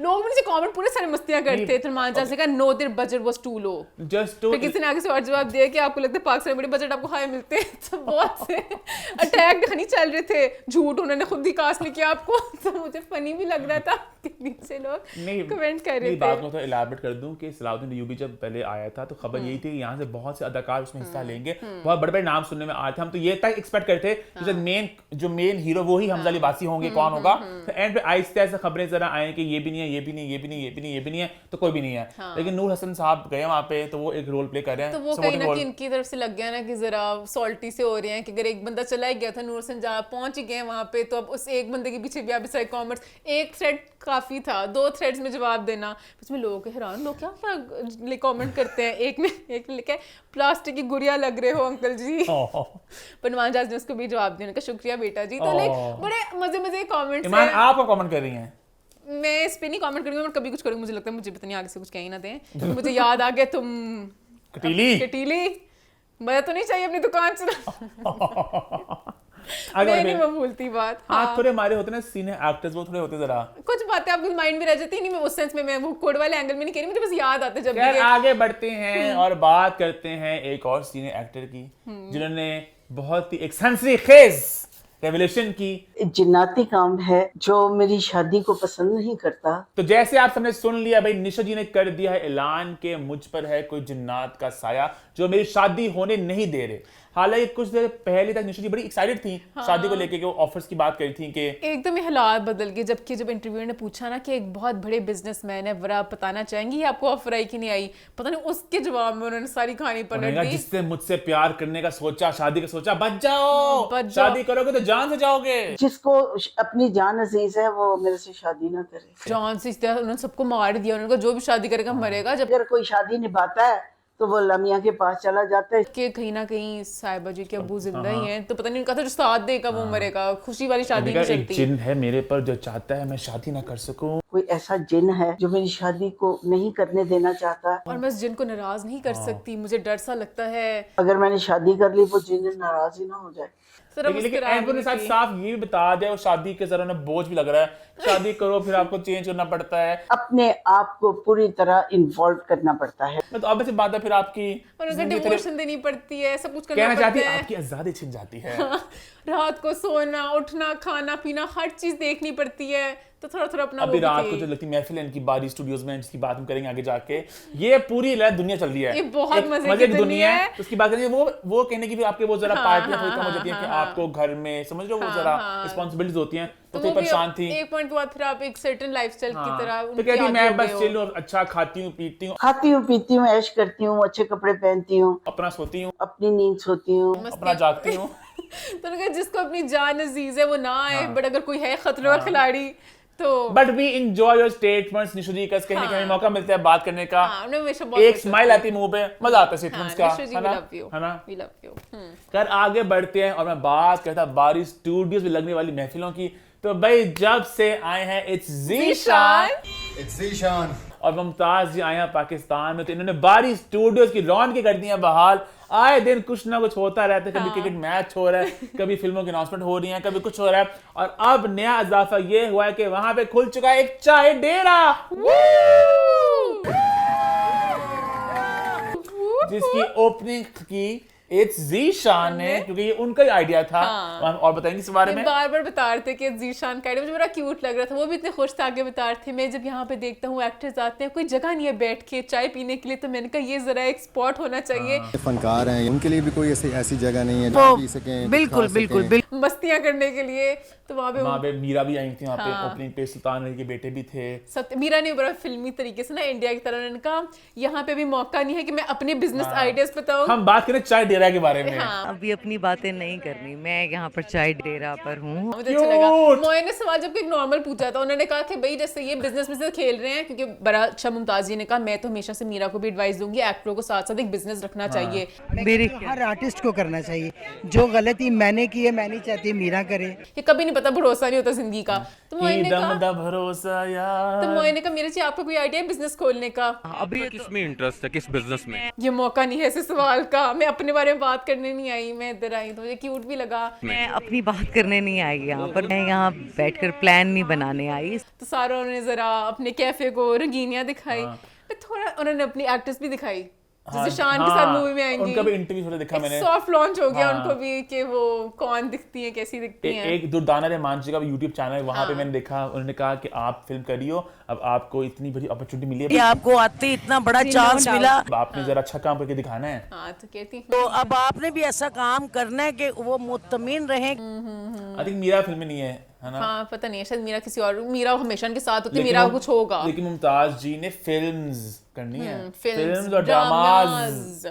लोग मुझे कमेंट पूरे सारे मस्तियां करते थे। नुमान इजाज ने कहा no their budget was too low. फिर किसी ने आगे से और जवाब दिया कि आपको लगता है पाकिस्तान में बड़े बजट आपको हाई मिलते हैं। तो बहुत से अटैक नहीं चल रहे थे, झूठ उन्होंने खुद ही कास्ट नहीं किया आपको। तो मुझे फनी भी लग रहा था कि नीचे लोग कमेंट कर रहे थे। बात को तो इलाबोरेट कर दूं कि सलाहुद्दीन अय्यूबी जब पहले आया था तो खबर यही थी कि यहाँ से बहुत से अदाकार उसमें हिस्सा लेंगे, बहुत बड़े बड़े नाम सुनने में आए थे। हम तो ये तक एक्सपेक्ट करते थे जो मेन हीरो वो ही हमजा लिबासी होंगे, कौन होगा। तो एंड पे आहिस्ते आहिस्ते खबरें जरा आए कि ये भी नहीं है, ये भी नहीं, ये भी नहीं, ये भी नहीं, ये भी नहीं है, तो कोई भी नहीं है। लेकिन नूर हसन साहब गए वहाँ पे तो वो एक रोल प्ले कर रहे हैं। तो वो कहीं ना कहीं इनकी तरफ से लग गया ना कि जरा सॉल्टी से हो रहे हैं कि अगर एक बंदा चला ही गया था, नूर हसन जहाँ पहुंच ही गए वहाँ पे, तो अब उस एक बंदे के पीछे भी आप इस कॉमेंट्स, एक थ्रेड काफी था, 2 थ्रेड्स में जवाब देना। उसमें लोगों के हैरान, लोग क्या क्या कमेंट करते हैं। एक ने लिखा है प्लास्टिक की गुड़िया लग रहे हो अंकल जी। पर नुमान इजाज ने उसको भी जवाब दिया, उनका शुक्रिया बेटा जी। तो बड़े मजे कमेंट्स हैं। आप कमेंट कर रही हैं, मैं इस पे नहीं कमेंट करूंगी, मैं कभी कुछ करूंगी, मुझे लगता है मुझे पता नहीं आगे से कुछ कह ही ना दें। मुझे याद आ गया तुम कटीली मजा तो नहीं चाहिए अपनी दुकान से। मैं नहीं वो भूलती बात। हाँ, थोड़े हमारे होते ना सीनियर एक्टर्स, वो थोड़े होते जरा कुछ बातें आपके माइंड में रह जाती नहीं। मैं उस सेंस में मैं वो कोड वाले एंगल में नहीं कह रही, मुझे बस याद आते जब भी। आगे बढ़ते हैं और बात करते हैं एक और सीनियर एक्टर की जिन्होंने बहुत ही एक सनसनीखेज रेवोल्यूशन की। जिन्नाती काम है जो मेरी शादी को पसंद नहीं करता। तो जैसे आप सबने सुन लिया भाई, निशा जी ने कर दिया है ऐलान के मुझ पर है कोई जिन्नात का साया जो मेरी शादी होने नहीं दे रहे। हालांकि कुछ देर पहले तक निशा जी बड़ी एक्साइटेड थी शादी को लेके, कि वो ऑफर्स की बात करी थी कि एकदम ही हालात बदल गए। जब इंटरव्यू ने पूछा ना कि एक बहुत बड़े बिजनेसमैन है, वरा आप बताना चाहेंगी आपको ऑफर आई कि नहीं आई, पता नहीं उसके जवाब में उन्होंने सारी कहानी पलट दी। जिससे मुझसे प्यार करने का सोचा, शादी का सोचा, बच जाओ, शादी करोगे तो जान से जाओगे। जिसको अपनी जान अजीज है वो मेरे से शादी ना करे। जान से उन्होंने सबको मार दिया, उन्होंने कहा जो भी शादी करेगा मरेगा। जब अगर कोई शादी निभाता है तो वो लमिया के पास चला जाता है कि कहीं ना कहीं साहिबा जी के अब्बू जिंदा ही हैं, तो पता नहीं उनका तो जो साथ देगा वो मरेगा। खुशी वाली शादी नहीं एक चलती। जिन है मेरे पर जो चाहता है मैं शादी ना कर सकूं। कोई ऐसा जिन है जो मेरी शादी को नहीं करने देना चाहता। और मैं उस जिन को नाराज नहीं कर सकती, मुझे डर सा लगता है। अगर मैंने शादी कर ली वो जिन नाराज ही ना हो जाए। लेकिन एंकर ने साथ साफ ये भी बता दिया, वो शादी के जरा बोझ भी लग रहा है, शादी करो फिर आपको चेंज करना पड़ता है, अपने आप को पूरी तरह इन्वॉल्व करना पड़ता है। तो अब से बात है फिर आपकी और उनका डिवोशन देनी पड़ती है, सब कुछ करना कहना चाहती पड़ता है है। आपकी आजादी छिन जाती है। रात को सोना उठना खाना पीना हर चीज देखनी पड़ती है, तो थोड़ा थोड़ा अपना अभी रात को जो लगती महफिल है इनकी बारी स्टूडियोज में, जिसकी बात हम करेंगे आगे जाके, ये पूरी दुनिया चल रही है, ये बहुत एक मजे की दुनिया है। उसकी बात करेंगे वो कहने की फिर आपके वो जरा पार्टियां थोड़ी कम हो जाती है कि आपको घर में समझ लो वो जरा रिस्पांसिबिलिटीज होती हैं, तो कोई परेशान थी। एक पॉइंट के बाद फिर आप एक सर्टेन लाइफस्टाइल की तरह तो कहती है मैं बस चिल और अच्छा खाती हूँ पीती हूँ, खाती हूँ पीती हूँ, ऐश करती हूँ, अच्छे कपड़े पहनती हूँ, अपना सोती हूँ, अपनी नींद सोती हूँ, अपना जागती हूँ। तो उन्होंने कहा जिसको अपनी जान अजीज है वो ना आए, बट अगर कोई है खतरों का खिलाड़ी तो but we enjoy your statements Nishu ji का, कहने का हमें मौका मिलता है बात करने का, एक स्माइल आती है मुंह पे, मजा आता है स्टेटमेंट्स का, है ना। कर आगे बढ़ते हैं और मैं बात करता बारी स्टूडियोज में लगने वाली महफिलों की। तो भाई जब से आए हैं इट्स ज़ीशान और मुमताज जी आए हैं पाकिस्तान में, तो इन्होंने बारी स्टूडियोज की रौनकें कर दी हैं बहाल। आए दिन कुछ ना कुछ होता रहता है, कभी क्रिकेट मैच हो रहा है, कभी फिल्मों की अनाउंसमेंट हो रही है, कभी कुछ हो रहा है, और अब नया इजाफा ये हुआ है कि वहां पे खुल चुका है एक चाय डेरा, जिसकी ओपनिंग की इट्स ज़ीशान ने, क्योंकि ये उनका ही आइडिया था। और बताएंगे इस बारे में, बार बार बता रहे थे कि ज़ीशान का आइडिया, मुझे बड़ा क्यूट लग रहा था, वो भी इतने खुश था आगे बता रहे थे। मैं जब यहाँ पे देखता हूँ एक्टर्स आते हैं, कोई जगह नहीं है बैठ के चाय पीने के लिए, तो मैंने कहा ये जरा एक स्पॉट होना चाहिए। फनकार हैं, उनके लिए भी कोई ऐसी जगह नहीं है जहाँ पी सकें, बिल्कुल मस्तियाँ करने के लिए। तो वहाँ पे मीरा भी आई थी वहाँ पे ओपनिंग पे, सुल्तान अली के बेटे भी थे। मीरा ने बड़ा फिल्मी तरीके से ना इंडिया की तरह, उन्होंने कहा यहाँ पे भी मौका नहीं है कि मैं अपने बिजनेस आइडियाज बताऊं। हम बात करें चाय डेरा के बारे में। अभी अपनी बातें नहीं करनी, मैं यहाँ पर चाय डेरा पर हूँ। मुझे अच्छा लगा मोइन ने सवाल जब एक नॉर्मल पूछा था, उन्होंने कहा कि भाई जैसे ये बिजनेस में से खेल रहे हैं, क्योंकि बड़ा अच्छा मुमताज जी ने कहा मैं तो हमेशा से मीरा को भी एडवाइस दूंगी एक्टरों को साथ साथ एक बिजनेस रखना चाहिए। मेरे हर आर्टिस्ट को करना चाहिए, जो गलती मैंने की है मैं नहीं चाहती मीरा करे। ये कभी नहीं पता, भरोसा नहीं होता जिंदगी का। तो मोइन ने कहा भरोसा यार, तो मोइन ने कहा मीरा जी आपका कोई आइडिया है बिजनेस खोलने का? अभी किस में इंटरेस्ट है, किस बिजनेस में? ये मौका नहीं है ऐसे सवाल का, मैं अपने बारे में बात करने नहीं आई, मैं इधर आई तो मुझे क्यूट भी लगा। मैं अपनी बात करने नहीं आई यहाँ पर, मैं यहाँ बैठकर प्लान नहीं बनाने आई। तो सारा उन्होंने जरा अपने कैफे को रंगीनियां दिखाई, फिर थोड़ा उन्होंने अपनी एक्ट्रेस भी दिखाई, जैसे शान के साथ मूवी में आएंगी। उनका भी इंटरव्यू थोड़ा देखा मैंने, सॉफ्ट लॉन्च हो गया उनको भी कि वो कौन दिखती हैं, कैसी दिखती हैं। एक दुर्दाना रहमान जी का YouTube चैनल है, वहां पे मैंने देखा, उन्होंने कहा कि आप फिल्म करियो, अब आपको इतनी बड़ी अपॉर्चुनिटी मिली है, आपको आते इतना बड़ा चांस मिला, आपने जरा अच्छा काम करके दिखाना है। तो कहती तो अब आपने भी ऐसा काम करना है कि वो मुतमिन रहे। आई थिंक मीरा फिल्म में नहीं है ना? हाँ पता नहीं, शायद मीरा किसी और, मीरा हमेशा के साथ होती, मीरा कुछ होगा। लेकिन मुमताज जी ने फिल्म्स करनी है, फिल्म्स और ड्रामास।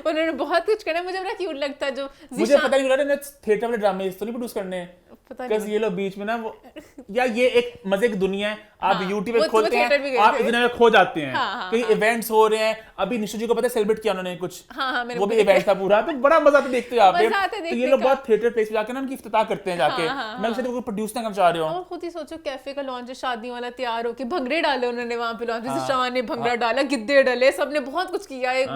उन्होंने बहुत कुछ करना है, मुझे बड़ा क्यूट लगता है। जो मुझे पता नहीं लगा थिएटर में ड्रामे तो नहीं प्रोड्यूस करने, पता ये लोग बीच में ना वो, या ये एक मजे की दुनिया है, आप YouTube पे वो खोलते थिएटर भी हैं, गए आप थे। इस दुनिया में खो जाते हैं। कहीं हाँ। इवेंट्स हो रहे हैं, अभी निशु जी को पता है सेलिब्रेट किया उन्होंने कुछ, मेरे वो भी को इवेंट था पूरा, तो बड़ा मजा आता देखते हो आप। मजा आता है तो ये देखने लोग का। बहुत थिएटर प्लेस पे जाके ना उनकी इफ्तिताह करते हैं जाके। मैं शायद वो प्रोड्यूस ना करना चाह रहे हो। और खुद ही सोचो कैफे का लॉन्च है, शादी वाला तैयार होके भंगड़े डाले उन्होंने वहां पे लॉन्च, जैसे शान ने भंगड़ा डाला, गिद्दे डाले, सबने बहुत कुछ किया है।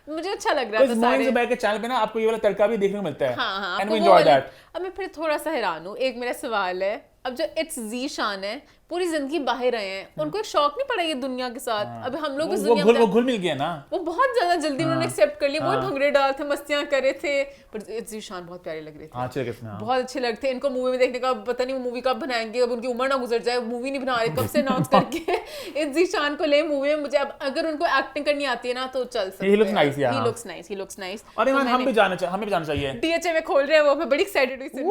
मुझे अच्छा लग रहा था सारे। के चैनल पे ना आपको ये वाला तड़का भी देखने को मिलता है, हाँ, एंड वी एंजॉय दैट। अब मैं फिर थोड़ा सा हैरान हूँ, एक मेरा सवाल है, अब जो इट्स ज़ीशान है पूरी जिंदगी बाहर रहे हैं, उनको एक शौक नहीं पड़ा ये दुनिया के साथ। अभी हम लोग इस वो दुनिया में घुल मिल गया ना, वो बहुत ज्यादा जल्दी उन्होंने एक्सेप्ट कर लिया। वो भंगड़े डाल थे, मस्तियां कर रहे थे, पर ज़ीशान बहुत प्यारे लग रहे थे। अच्छे लगे इसमें, बहुत अच्छे लगते हैं। इनको मूवी में देखने का पता नहीं वो मूवी कब बनाएंगे, अब उनकी उम्र ना गुजर जाए, मूवी नहीं बना रहे कब से अनाउंस करके ज़ीशान को ले मूवी में। मुझे अब अगर उनको एक्टिंग करनी आती है ना तो चल सकते हैं। He looks nice, yeah. He looks nice, he looks nice। और ईमान हमें भी जाना चाहिए। DHA में खोल रहे हैं वो, मैं बड़ी एक्साइटेड हुई सुन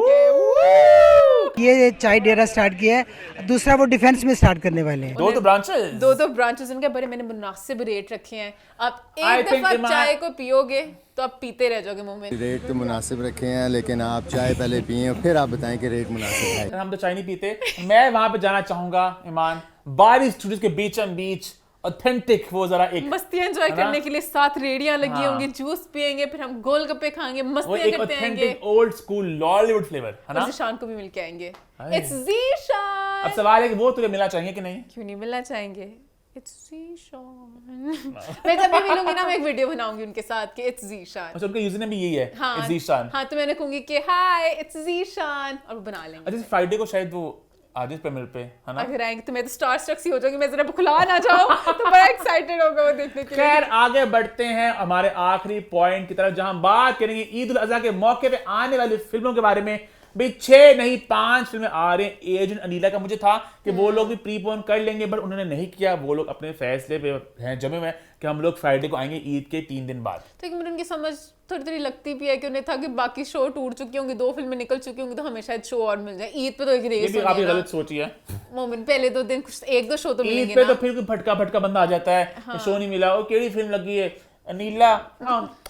के। ये चाय डेरा स्टार्ट किया है, दूसरा वो डिफेंस में स्टार्ट करने वाले हैं। दो ब्रांचेस उनके बड़े मैंने मुनासिब रेट रखे हैं। आप एक दफा चाय को पियोगे तो आप पीते रह जाओगे मुंह में। रेट तो मुनासिब रखे हैं, लेकिन आप चाय पहले पिए फिर आप बताएं कि रेट मुनासिब है। हम तो चाय नहीं पीते। मैं वहां पे जाना चाहूंगा ईमान, बारिश स्टूडियोज के बीचों बीच, ऑथेंटिक वो जरा एक मस्तियां एंजॉय करने के लिए 7 रेडियां लगी होंगी, जूस पियेंगे, फिर हम गोलगप्पे खाएंगे, मस्तियां करते आएंगे। Authentic old school Lollywood flavour है ना। ज़ीशान को भी मिल के आएंगे। इट्स ज़ीशान। अब सवाल है कि वो तुझे मिलना चाहिए कि नहीं? क्यों नहीं मिलना चाहेंगे? इट्स ज़ीशान। मैं जब भी मिलूंगी ना मैं एक वीडियो बनाऊंगी उनके साथ कि इट्स ज़ीशान। अच्छा, उनका यूजर नेम भी यही है, हाँ, इट्स ज़ीशान। हाँ, तो मैंने कहूंगी कि हाय इट्स ज़ीशान और वो बना लेंगे। अच्छा, फ्राइडे को शायद वो आज प्रीमियर पे है ना। अगर आएंगे तो मैं तो स्टार स्ट्रक सी हो जाऊंगी, मैं जरा बुखला ना जाऊं तो बड़ा एक्साइटेड होगा वो देखने के लिए। खैर आगे बढ़ते हैं हमारे आखिरी पॉइंट की तरफ, जहां बात करेंगे ईद उल अज़हा के मौके पे आने वाली फिल्मों के बारे में। भाई 6 नहीं 5 फिल्में आ रही हैं। एजेंट अनीला का मुझे था कि वो लोग भी प्रीपोन कर लेंगे, बट उन्होंने नहीं किया। वो लोग अपने फैसले पे हैं जमे हुए कि हम लोग फ्राइडे को आएंगे ईद के 3 दिन बाद। तो मुझे उनकी समझ थोड़ी थोड़ी लगती भी है कि उन्हें था कि बाकी शो टूट चुकी होंगी, 2 फिल्में निकल चुकी होंगी, तो हमें शायद शो और मिल जाए। ईद पे तो एक रेस ये भी आपकी गलत सोची है। मोमिन पहले 2 दिन कुछ 1-2 शो तो मिलेंगे ईद पे ना। तो फिर कोई भटका बंदा आ जाता है, शो नहीं मिला, वो केड़ी फिल्म लगी है अनीला,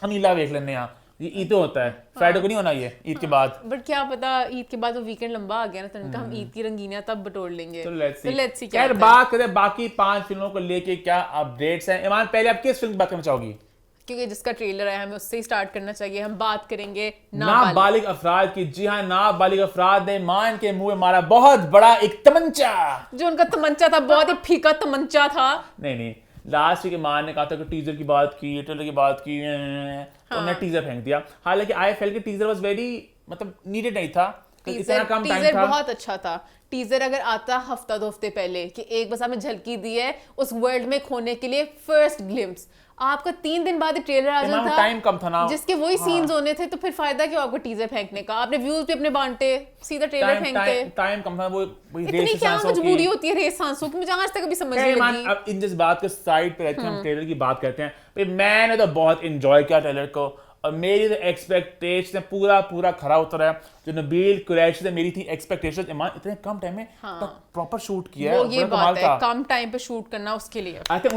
अनीला देख लेने यहाँ। ये ईद तो होता है, फ्राइडे को नहीं होना ये ईद के बाद। बट क्या पता ईद के बाद वो वीकेंड लंबा आ गया ना, तो उनका हम ईद की रंगीनियां तब बटोर लेंगे। तो लेट्स सी। क्या खैर बात करें बाकी 5 फिल्मों को लेके क्या अपडेट्स हैं। ईमान पहले आप किस फिल्म की बात करना चाहोगी? क्योंकि जिसका ट्रेलर है हमें उससे ही स्टार्ट करना चाहिए। हम बात करेंगे नाबालिग अफराद की। जी हाँ, नाबालिग अफराद ने ईमान के मुंह में मारा बहुत बड़ा एक तमंचा। जो उनका तमंचा था बहुत ही फीका तमंचा था। नहीं, लास्ट वीक ईमान ने कहा था कि टीजर की बात की, ट्रेलर की बात की, उन्होंने टीजर फेंक दिया। हालांकि आई फेल के टीजर वाज वेरी मतलब नीडेड नहीं था, इतना कम टाइम टीजर था। बहुत अच्छा था। टीजर अगर आता हफ्ता 2 हफ्ते पहले कि एक बस हमें झलकी दी है उस वर्ल्ड में खोने के लिए, फर्स्ट ग्लिम्स। आपका 3 दिन बाद ट्रेलर आ जाता था, टाइम कम था ना, जिसके वही सीन्स होने थे, तो फिर फायदा क्यों आपको टीजर फेंकने का? आपने व्यूज भी अपने बांटे, सीधा ट्रेलर फेंकते। टाइम कम था, वो इतनी क्या मजबूरी होती है रेस सांसों की? मुझे आज तक कभी समझ नहीं लगी। अब इन जिस बात के साइड पे रहते हैं, हम ट्रेलर की बात करते हैं। भाई मैंने तो बहुत एंजॉय किया ट्रेलर को, और मेरी तो एक्सपेक्टेशन पूरा खरा उतरा है। जो नबील कुरैशी से मेरी थी एक्सपेक्टेशन, ईमान इतने कम टाइम में प्रॉपर शूट किया है। वो ये बात है, कम टाइम पे शूट करना उसके लिए। आई थिंक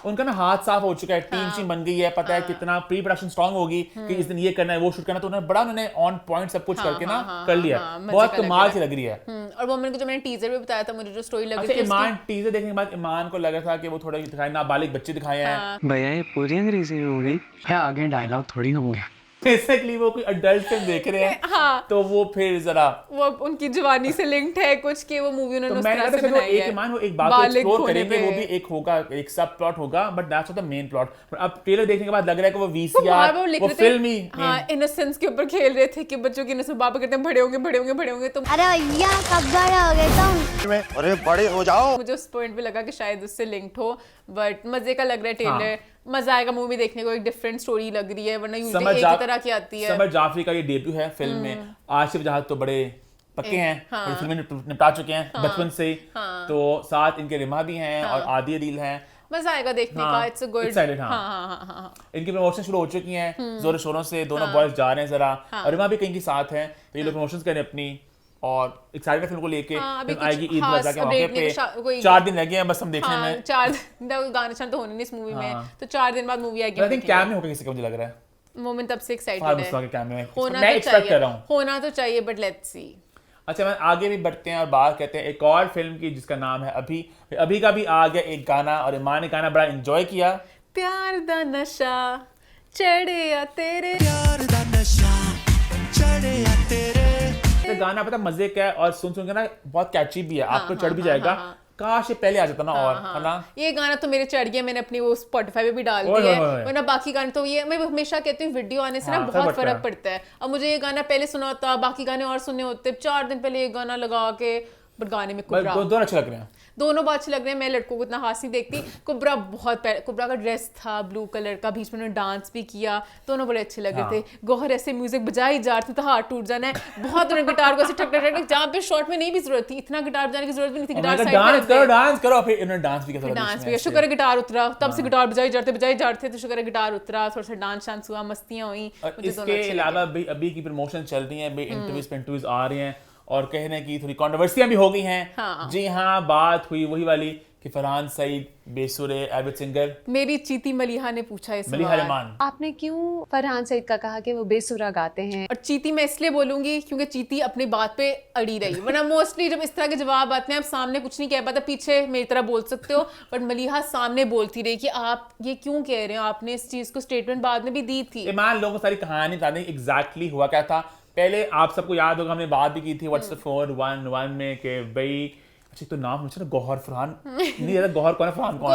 उनका ना हाथ साफ हो चुका है, टीम बन गई है, पता है कितना प्री प्रोडक्शन स्ट्रांग होगी कि इस दिन ये करना है, वो शूट करना है, तो उन्होंने ऑन पॉइंट सब कुछ करके ना कर लिया। बहुत कमाल की लग रही है। और वो मैंने जो मैंने टीजर में बताया था, मुझे जो स्टोरी लगी थी, ईमान टीजर देखने के बाद ईमान को लगा था कि वो थोड़ा दिखाए नाबालिग बच्चे दिखाए हैं। भैया ये पूरी अंग्रेजी में होगी क्या? आगे डायलॉग थोड़ी होंगे। बेसिकली वो कोई अडल्ट फिल्म देख रहे हैं, हाँ। तो वो फिर जरा वो उनकी जवानी से लिंक्ड है कुछ कि वो मूवी उन्होंने उस तरह से बनाई है। एक बात को एक्सप्लोर करेंगे, वो भी एक होगा, एक सब प्लॉट होगा, but that's not the main plot. अब ट्रेलर देखने के बाद लग रहा है कि वो वीसीआर वो फिल्म ही इनोसेंस के ऊपर खेल रहे थे कि बच्चों की इनोसेंस बाबा कहते हैं बड़े होंगे। तो अरे भैया कब बड़े हो गए तुम? अरे बड़े हो जाओ। मुझे उस पॉइंट पे लगा कि शायद उससे लिंक्ड हो, बट मजे का लग रहा है ट्रेलर। मजा आएगा मूवी देखने को, एक डिफरेंट स्टोरी लग रही है, वरना यूजुअली एक ही तरह की आती है। समर जाफरी का ये डेब्यू है फिल्म में। आसिफ जहाज तो बड़े पक्के हैं, बड़ी फिल्में निपटा चुके हैं बचपन से, तो साथ इनके रिमा भी हैं और आदि अदील हैं। मजा आएगा देखने का। It's a good excited. इनकी प्रमोशन शुरू हो चुकी हैं जोरों शोरों से, दोनों बॉयज जा रहे हैं जरा, और रिमा भी कहीं के साथ हैं, तो ये लोग प्रमोशंस करें अपनी। और एक्साइटेड फिल्म को लेके आएगी ईद उल अज़हा के मौके पे। 4 दिन लग गए हैं बस हम देखने में। 4 दिन गाने तो होने नहीं इस मूवी में, तो 4 दिन बाद मूवी आएगी। आई थिंक कैमियो होगा किसी का, मुझे लग रहा है। मोमेंट तब से एक्साइटेड है, होना तो चाहिए, बट लेट्स सी। अच्छा, मैं आगे भी बढ़ते हैं और बात करते हैं एक और फिल्म की जिसका नाम है अभी का भी आ गया एक गाना, और ईमान ने गाना बड़ा एंजॉय किया। प्यार दा नशा चढ़े या तेरे, प्यार दा नशा चढ़े या तेरे। तो गाना पता मजे का है, और सुन के ना बहुत कैची भी है, आपको चढ़ भी जाएगा। काश ये पहले आ जाता ना, और है ना। ये गाना तो मेरे चढ़ गया, मैंने अपनी वो स्पॉटिफाई पे भी डाल दिया है, वरना बाकी गाने तो ये मैं हमेशा कहती हूँ वीडियो आने से ना बहुत फर्क पड़ता है। अब मुझे ये गाना पहले सुना होता, बाकी गाने और सुनने होते, 4 दिन पहले ये गाना लगा के बट गाने में कुबरा दोनों अच्छे लग रहे हैं, दोनों बहुत अच्छे लग रहे हैं। मैं लड़कों को इतना खास नहीं देखती। कुबरा कुबरा का ड्रेस था ब्लू कलर का, बीच में उन्होंने डांस भी किया, दोनों बड़े अच्छे लग रहे थे। गौहर ऐसे म्यूजिक बजाई जा रही थी तो हाथ टूट जाना है। बहुत उन्होंने गिटार को ऐसे ठक ठक ठक, जहाँ पे शॉर्ट में नहीं भी जरूरत थी, इतना गिटार बजाने की जरूरत भी नहीं थी। गिटार डांस करो, फिर इन्होंने डांस भी किया, डांस भी, शुक्र है गिटार उतरा, तब से गिटार बजाई जाते तो शुक्र है गिटार उतरा, थोड़ा सा डांस शांस हुआ, मस्तियां हुई। इसके अलावा अभी की प्रमोशन चल रही है, इंटरव्यूज आ रही हैं और कहने की थोड़ी कंट्रोवर्सियां भी हो गई हैं। जी हाँ, बात हुई वही वाली कि फरहान सईद बेसुरे एवरेज सिंगर। मेरी चीती मलिहा ने पूछा इस मलिहा रहमान, आपने क्यों फरहान सईद का कहा कि वो बेसुरा गाते हैं? और चीती मैं इसलिए बोलूंगी क्योंकि चीती अपनी बात पे अड़ी रही, वरना मोस्टली जब इस तरह के जवाब आते हैं आप सामने कुछ नहीं कह पाता, पीछे मेरी तरह बोल सकते हो, बट मलिहा सामने बोलती रही कि आप ये क्यों कह रहे हो, आपने इस चीज को स्टेटमेंट बाद में भी दी थी। ईमान लोगों को सारी कहानी बता दें एग्जैक्टली हुआ क्या था। पहले आप सबको याद होगा हमने बात भी की थी व्हाट्सएप 411 में कि भाई अच्छा तो नाम मुझे ना गौहर फरहान नहीं यार, गौहर कौन है फरहान कौन है?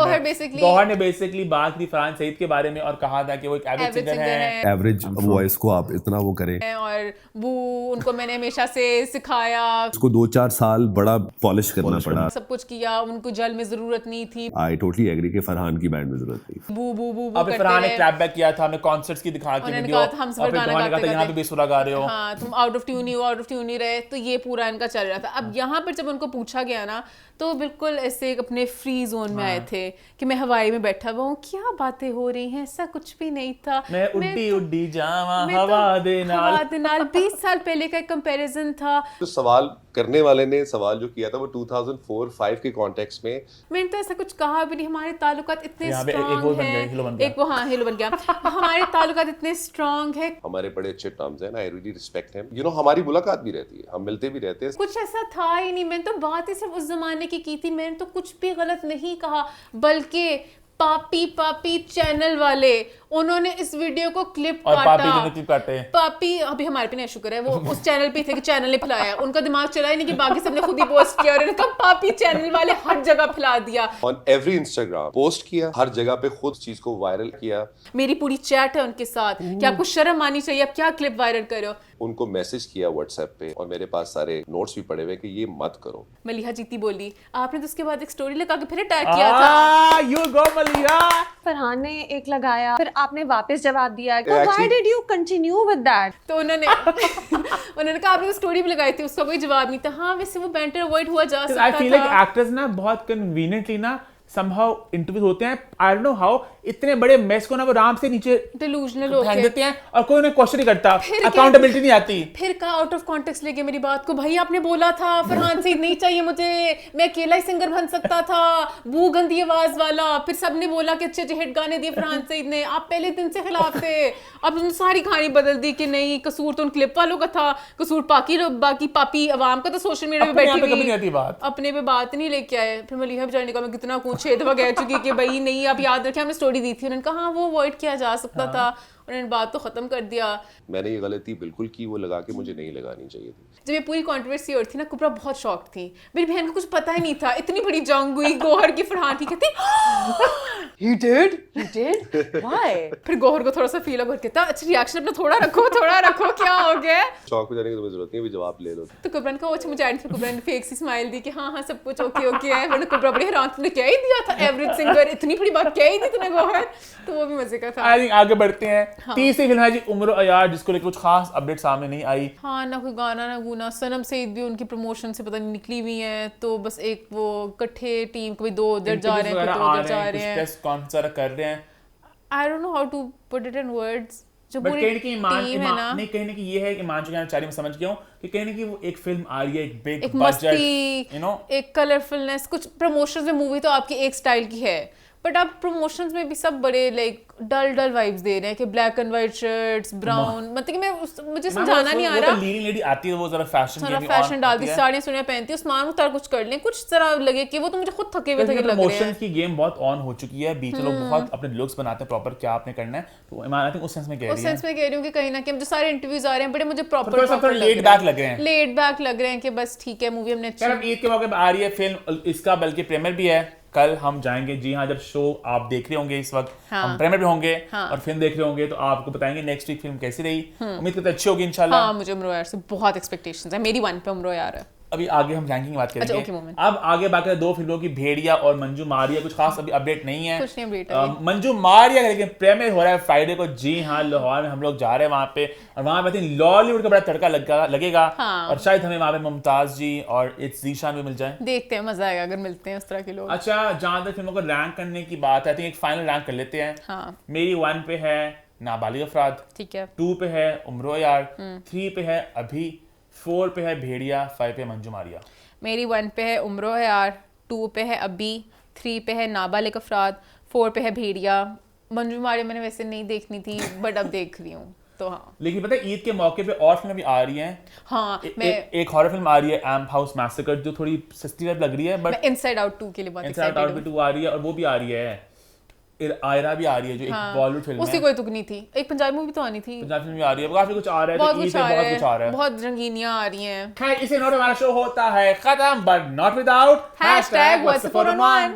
गौहर ने बेसिकली बात की फरहान सईद के बारे में और कहा था कि वो एक एवरेज सिंगर है। एवरेज वॉइस को आप इतना वो करें, और वो उनको मैंने हमेशा से सिखाया, उसको 2-4 साल बड़ा पॉलिश करना पड़ा, सब कुछ किया, उनको जल में जरूरत नहीं थी। आई टोटली एग्री कि फरहान की बैंड में जरूरत थी। बू बू बू अबे फरहान ने क्लैप बैक किया था, हमें कॉन्सर्ट्स की दिखा के वीडियो, हम सब गाना गाते यहाँ पे बेसुरा गा रहे हो, हाँ तुम आउट ऑफ ट्यून ही रहे, तो ये पूरा इनका चल रहा था। अब यहाँ पर जब उनको पूछा गया ना तो बिल्कुल ऐसे अपने फ्री जोन में आए थे कि मैं हवाई में बैठा हुआ हूँ, क्या बातें हो रही हैं, ऐसा कुछ भी नहीं था, मैं उड्डी जावा हवा दे नाल। 20 साल पहले का एक कंपैरिजन था। तो सवाल करने वाले ने सवाल जो किया था वो 2004-5 के कॉन्टेक्स्ट में, मैंने तो ऐसा कुछ कहा भी नहीं। हमारे ताल्लुकात इतने स्ट्रांग हैं, एक वो हाँ हिलो बन गया हमारे ताल्लुकात इतने स्ट्रांग है, हमारे बड़े अच्छे टर्म्स हैं, I really respect him, you know हमारी मुलाकात भी रहती है, हम मिलते भी रहते हैं। कुछ ऐसा था ही नहीं। मैंने तो बात ही सिर्फ उस जमाने की थी, मैंने तो कुछ भी गलत नहीं कहा, बल्कि पापी चैनल वाले उन्होंने इस वीडियो को क्लिप काटा। पापी अभी हमारे पे नहीं, शुक्र है वो उस चैनल पे थे कि चैनल ने फैलाया, उनका दिमाग चला ही नहीं कि बाकी सबने खुद ही पोस्ट किया, और इनका पापी चैनल वाले हर जगह फैला दिया, ऑन एवरी इंस्टाग्राम पोस्ट किया, हर जगह पे खुद चीज को वायरल किया। मेरी पूरी चैट है उनके साथ कि आपको शर्म आनी चाहिए, आप क्या क्लिप वायरल कर रहे हो। उनको मैसेज किया व्हाट्सएप पे और मेरे पास सारे नोट्स भी पड़े हुए कि ये मत करो। मलिहा जीती बोली, आपने तो उसके बाद एक स्टोरी लगा के फिर अटैक किया था। You go Maliha. फरहान ने एक लगाया, फिर आपने वापस जवाब दिया, why did you continue with that? तो उन्होंने कहा आपने स्टोरी भी लगाई थी, उसका कोई जवाब नहीं था। हाँ वैसे वो बैंटर अवॉइड हुआ जा सकता था। आई फील लाइक एक्टर्स ना बहुत कन्वीनियंटली ना somehow इंटरव्यू होते हैं, आई डोंट नो हाउ, इतने बड़े मेस को ना वो आराम से नीचे डिलूजनल हो फेंक देते हैं और कोई उन्हें क्वेश्चन नहीं करता, अकाउंटेबिलिटी नहीं आती। फिर का आउट ऑफ कॉन्टेक्स्ट लेके मेरी बात को, भाई आपने बोला था फरहान सईद नहीं चाहिए मुझे, मैं अकेला ही सिंगर बन सकता था, वो गंदी आवाज वाला, फिर सबने बोला कि अच्छे हिट गाने दिए फरहान सईद ने, आप पहले दिन से खिलाफ थे। अब उन्होंने सारी कहानी बदल दी कि नहीं कसूर तो उन क्लिप वालों का था, कसूर बाकी पापी अवाम का, तो सोशल मीडिया पे बैठी हुई अपने पे बात नहीं लेके आए। फिर मलिहा बेचारी का मैं कितना कुछ 6 दफा कह चुकी कि भाई नहीं आप याद रखें हमने स्टोरी दी थी। उन्होंने कहा हाँ वो अवॉइड किया जा सकता था, उन्होंने बात तो खत्म कर दिया। मैंने ये गलती बिल्कुल की, वो लगा के मुझे नहीं लगानी चाहिए थी। जब ये पूरी कंट्रोवर्सी हो रही थी ना, कुबरा बहुत शॉक्ड थी, मेरी बहन को कुछ पता ही नहीं था, इतनी बड़ी जंग हुई गौहर की फरहान की, कहती You did? Why? फिर गौहर को थोड़ा सा फील अप कहता अच्छा रिएक्शन अपना थोड़ा रखो क्या हो गया? शॉक में जाने की तुम्हें जरूरत नहीं, भी जवाब ले लो। तो कुबरा ने कहा अच्छा मुझे फिर कुबरा ने फेक सी स्माइल दी कि हाँ सब कुछ ओके है, वरना कुबरा बड़ी हैरान, तुमने क्या ही दिया था एवरेज सिंगर, इतनी बड़ी बात क्या ही दी तूने गौहर, तो वो भी मजे का था। आई थिंक आगे बढ़ते हैं। तीसरी फिल्म है जी उम्र अयार, जिसको लेकर कुछ खास अपडेट सामने नहीं आई। हाँ ना कोई गाना ना गुना, सनम सईद भी उनकी प्रमोशन से पता नहीं निकली हुई है, तो बस एक वो इकट्ठे टीम कभी 2 उधर जा रहे हैं, कभी 2 उधर जा रहे हैं, टेस्ट कॉन्सर्ट कर रहे हैं। I don't know how to put it in words. जो पूरी टीम है ना, नहीं कहने की ये है कि ईमान जो कहना चाह रही, मैं समझ गया हूँ कि कहने की वो एक फिल्म आ रही है, एक बिग एक मस्ती, you know, एक कलरफुलनेस, कुछ प्रमोशंस में मूवी तो आपकी एक स्टाइल की है, बट आप प्रमोशंस में भी सब बड़े लाइक डल वाइब्स दे रहे हैं कि black and white shirts, brown, मतलब कि मुझे समझाना नहीं आ रहा। लीडिंग लेडी आती है वो जरा फैशन डालती है, साड़ियां सुनियां पहनती है, उस्मान उतार कुछ कर लें, कुछ तरह लगे कि वो तो मुझे खुद थके हुए लग रहे हैं। प्रमोशंस की गेम बहुत ऑन हो चुकी है, बीच लोग बहुत अपने लुक्स बनाते हैं प्रॉपर, क्या आपने करना है, तो ईमान आई थिंक उस सेंस में कह रही हूं कि कहीं ना कहीं जो सारे इंटरव्यूज आ रहे हैं बड़े मुझे प्रॉपर लेड बैक लग रहे हैं कि बस ठीक है मूवी हमने अच्छी। ईद के मौके पर आ रही है फिल्म, इसका बल्कि प्रीमियर भी है, कल हम जाएंगे। जी हाँ, जब शो आप देख रहे होंगे इस वक्त, हम प्रीमियर भी होंगे और फिल्म देख रहे होंगे, तो आपको बताएंगे नेक्स्ट वीक फिल्म कैसी रही। उम्मीद करते अच्छी होगी इंशाल्लाह। हाँ, मुझे उम्र यार से बहुत एक्सपेक्टेशंस है, मेरी 1 पे उम्र यार है। अभी आगे हम रैंकिंग की बात करेंगे। अच्छा, okay, moment. अब आगे बात करें 2 फिल्मों की, भेड़िया और मंजू मारिया। कुछ खास अभी अपडेट नहीं है, कुछ नहीं अपडेट है। मंजू मारिया लेकिन प्रीमियर हो रहा है फ्राइडे को। जी हाँ, लाहौर में हम लोग जा रहे हैं वहाँ पे, और वहाँ पे लॉलीवुड का बड़ा तड़का लगेगा। हाँ। और शायद हमें वहाँ पे मुमताज जी और इट्स ज़ीशान भी मिल जाए। देखते हैं, मजा आएगा अगर मिलते हैं उस तरह के लोग। अच्छा, जहाँ तक फिल्मों को रैंक करने की बात है, एक फाइनल रैंक कर लेते हैं। हाँ। मेरी 1 पे है नाबालिग अफराद, ठीक है। 2 पे है उम्रो यार, 3 पे है अभी, 4 पे है भेड़िया, 5 पे मंजू मारिया। मेरी 1 पे है उम्रो है यार, 2 पे है अभी, 3 पे है नाबालिग अफराद, 4 पे है भेड़िया। मंजू मारिया मैंने वैसे नहीं देखनी थी, बट अब देख रही हूँ तो हाँ। लेकिन पता है ईद के मौके पे और फिल्में भी आ रही हैं। हाँ, एक हॉरर फिल्म आ रही है एम्प हाउस मैसेकर, जो थोड़ी सस्ती टाइप लग रही है, बट इनसाइड आउट 2 के लिए बहुत इनसाइड आउट भी 2 आ रही है, और वो भी आ रही है आयरा भी आ रही है, जो एक बॉलीवुड फिल्म है। उसकी कोई तुक नहीं थी। एक पंजाबी मूवी तो आनी थी, पंजाबी फिल्म भी आ रही है, काफी कुछ आ रहा है, बहुत तो कुछ ईद पे बहुत कुछ आ रहा है, बहुत रंगीनियां आ रही हैं। खैर, इसे नोट हमारा शो होता है खत्म, but not without #What'sTheForeign1।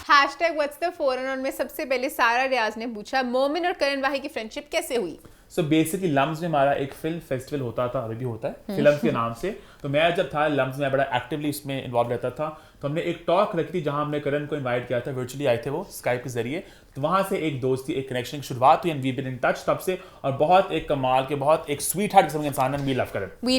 #What'sTheForeign1 में सबसे पहले सारा रियाज ने पूछा, मोमिन और करण वाही की फ्रेंडशिप कैसे हुई? सो बेसिकली लम्स में हमारा एक फिल्म फेस्टिवल होता था, अभी भी होता है फिल्म के नाम से। तो मैं जब था लम्स में बड़ा एक्टिवली इसमें इन्वॉल्व रहता था। तो हमने एक टॉक रखी थी जहां हमने करण को इनवाइट किया था, वर्चुअली आए थे वो स्काइप के जरिए। तो वहां से एक दोस्ती, एक कनेक्शन की शुरुआत हुई, and we been in touch तब से। और बहुत एक कमाल के, बहुत एक स्वीट हार्ट किस्म के इंसान है। वी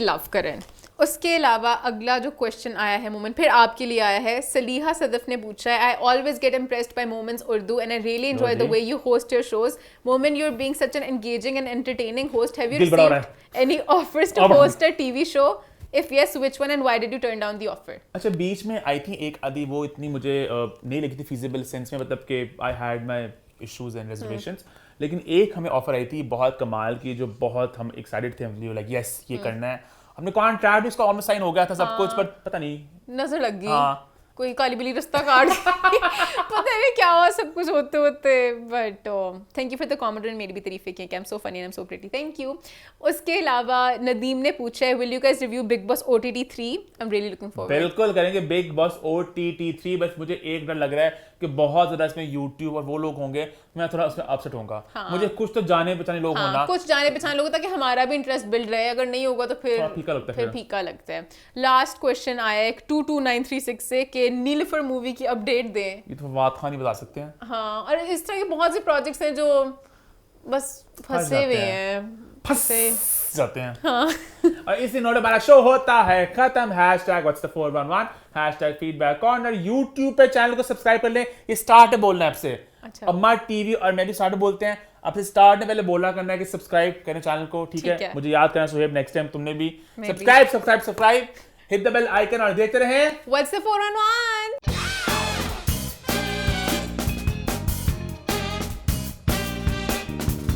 लव करण। उसके अलावा अगला जो क्वेश्चन आया है मोमेंट, फिर आपके लिए आया है। सलीहा सदफ ने पूछा है, I always get impressed by moments Urdu and I really enjoy the way you host your shows. Moment, you are being such an engaging and entertaining host. Have you received any offers to host a TV show? If yes, which one and why did you turn down the offer? अच्छा, बीच में आई थी एक आदि, वो इतनी मुझे नहीं लगी थी फिजिबल सेंस में, मतलब कि I had my issues and reservations. लेकिन एक हमें ऑफर आई थी बहुत कमाल की, जो बहुत हम एक्साइटेड थे, हम लाइक यस ये करना है। हमने कॉन्ट्रैक्ट भी इसका ऑलमोस्ट साइन हो गया था सब कुछ, बट पता नहीं नजर लग गई। हाँ। कोई काली बिल्ली रास्ता काट पता नहीं क्या हुआ सब कुछ होते होते। But thank you for the comment, मेरी भी तारीफें की कि I am so funny and I am so pretty, thank you. उसके अलावा नदीम ने पूछा है, will you guys review big boss OTT 3? I am really looking forward. बिल्कुल करेंगे बिग बॉस OTT 3। बस मुझे एक डर लग रहा है कि बहुत ज्यादा इसमें यूट्यूब और वो लोग होंगे, मैं थोड़ा उसमें अपसेट होऊंगा। मुझे कुछ तो जाने पहचाने लोग होना, कुछ जाने पहचाने लोग, ताकि हमारा भी इंटरेस्ट बिल्ड रहे। अगर नहीं होगा तो फिर फीका लगता है। लास्ट क्वेश्चन आया है 22936 से कि नीलफर मूवी की अपडेट दें। ये तो बात नहीं बता सकते हैं। हाँ, और इस तरह के बहुत से प्रोजेक्ट्स हैं जो बस फंसे हुए हैं, फंसे जाते हैं। हाँ। और इसी नोट हमारा शो होता है खत्म। #What'sTheForeign1, #feedback corner। YouTube पे चैनल को सब्सक्राइब कर लें। ये स्टार्ट है बोलना आपसे। अच्छा। अम्मा टीवी और मैं भी स्टार्ट बोलते हैं, आपसे स्टार्ट ने पहले बोलना करना है कि सब्सक्राइब करें चैनल को, ठीक है? मुझे याद करना सुहेब, नेक्स्ट टाइम तुमने भी subscribe hit the bell icon और देखते रहें What's the 411।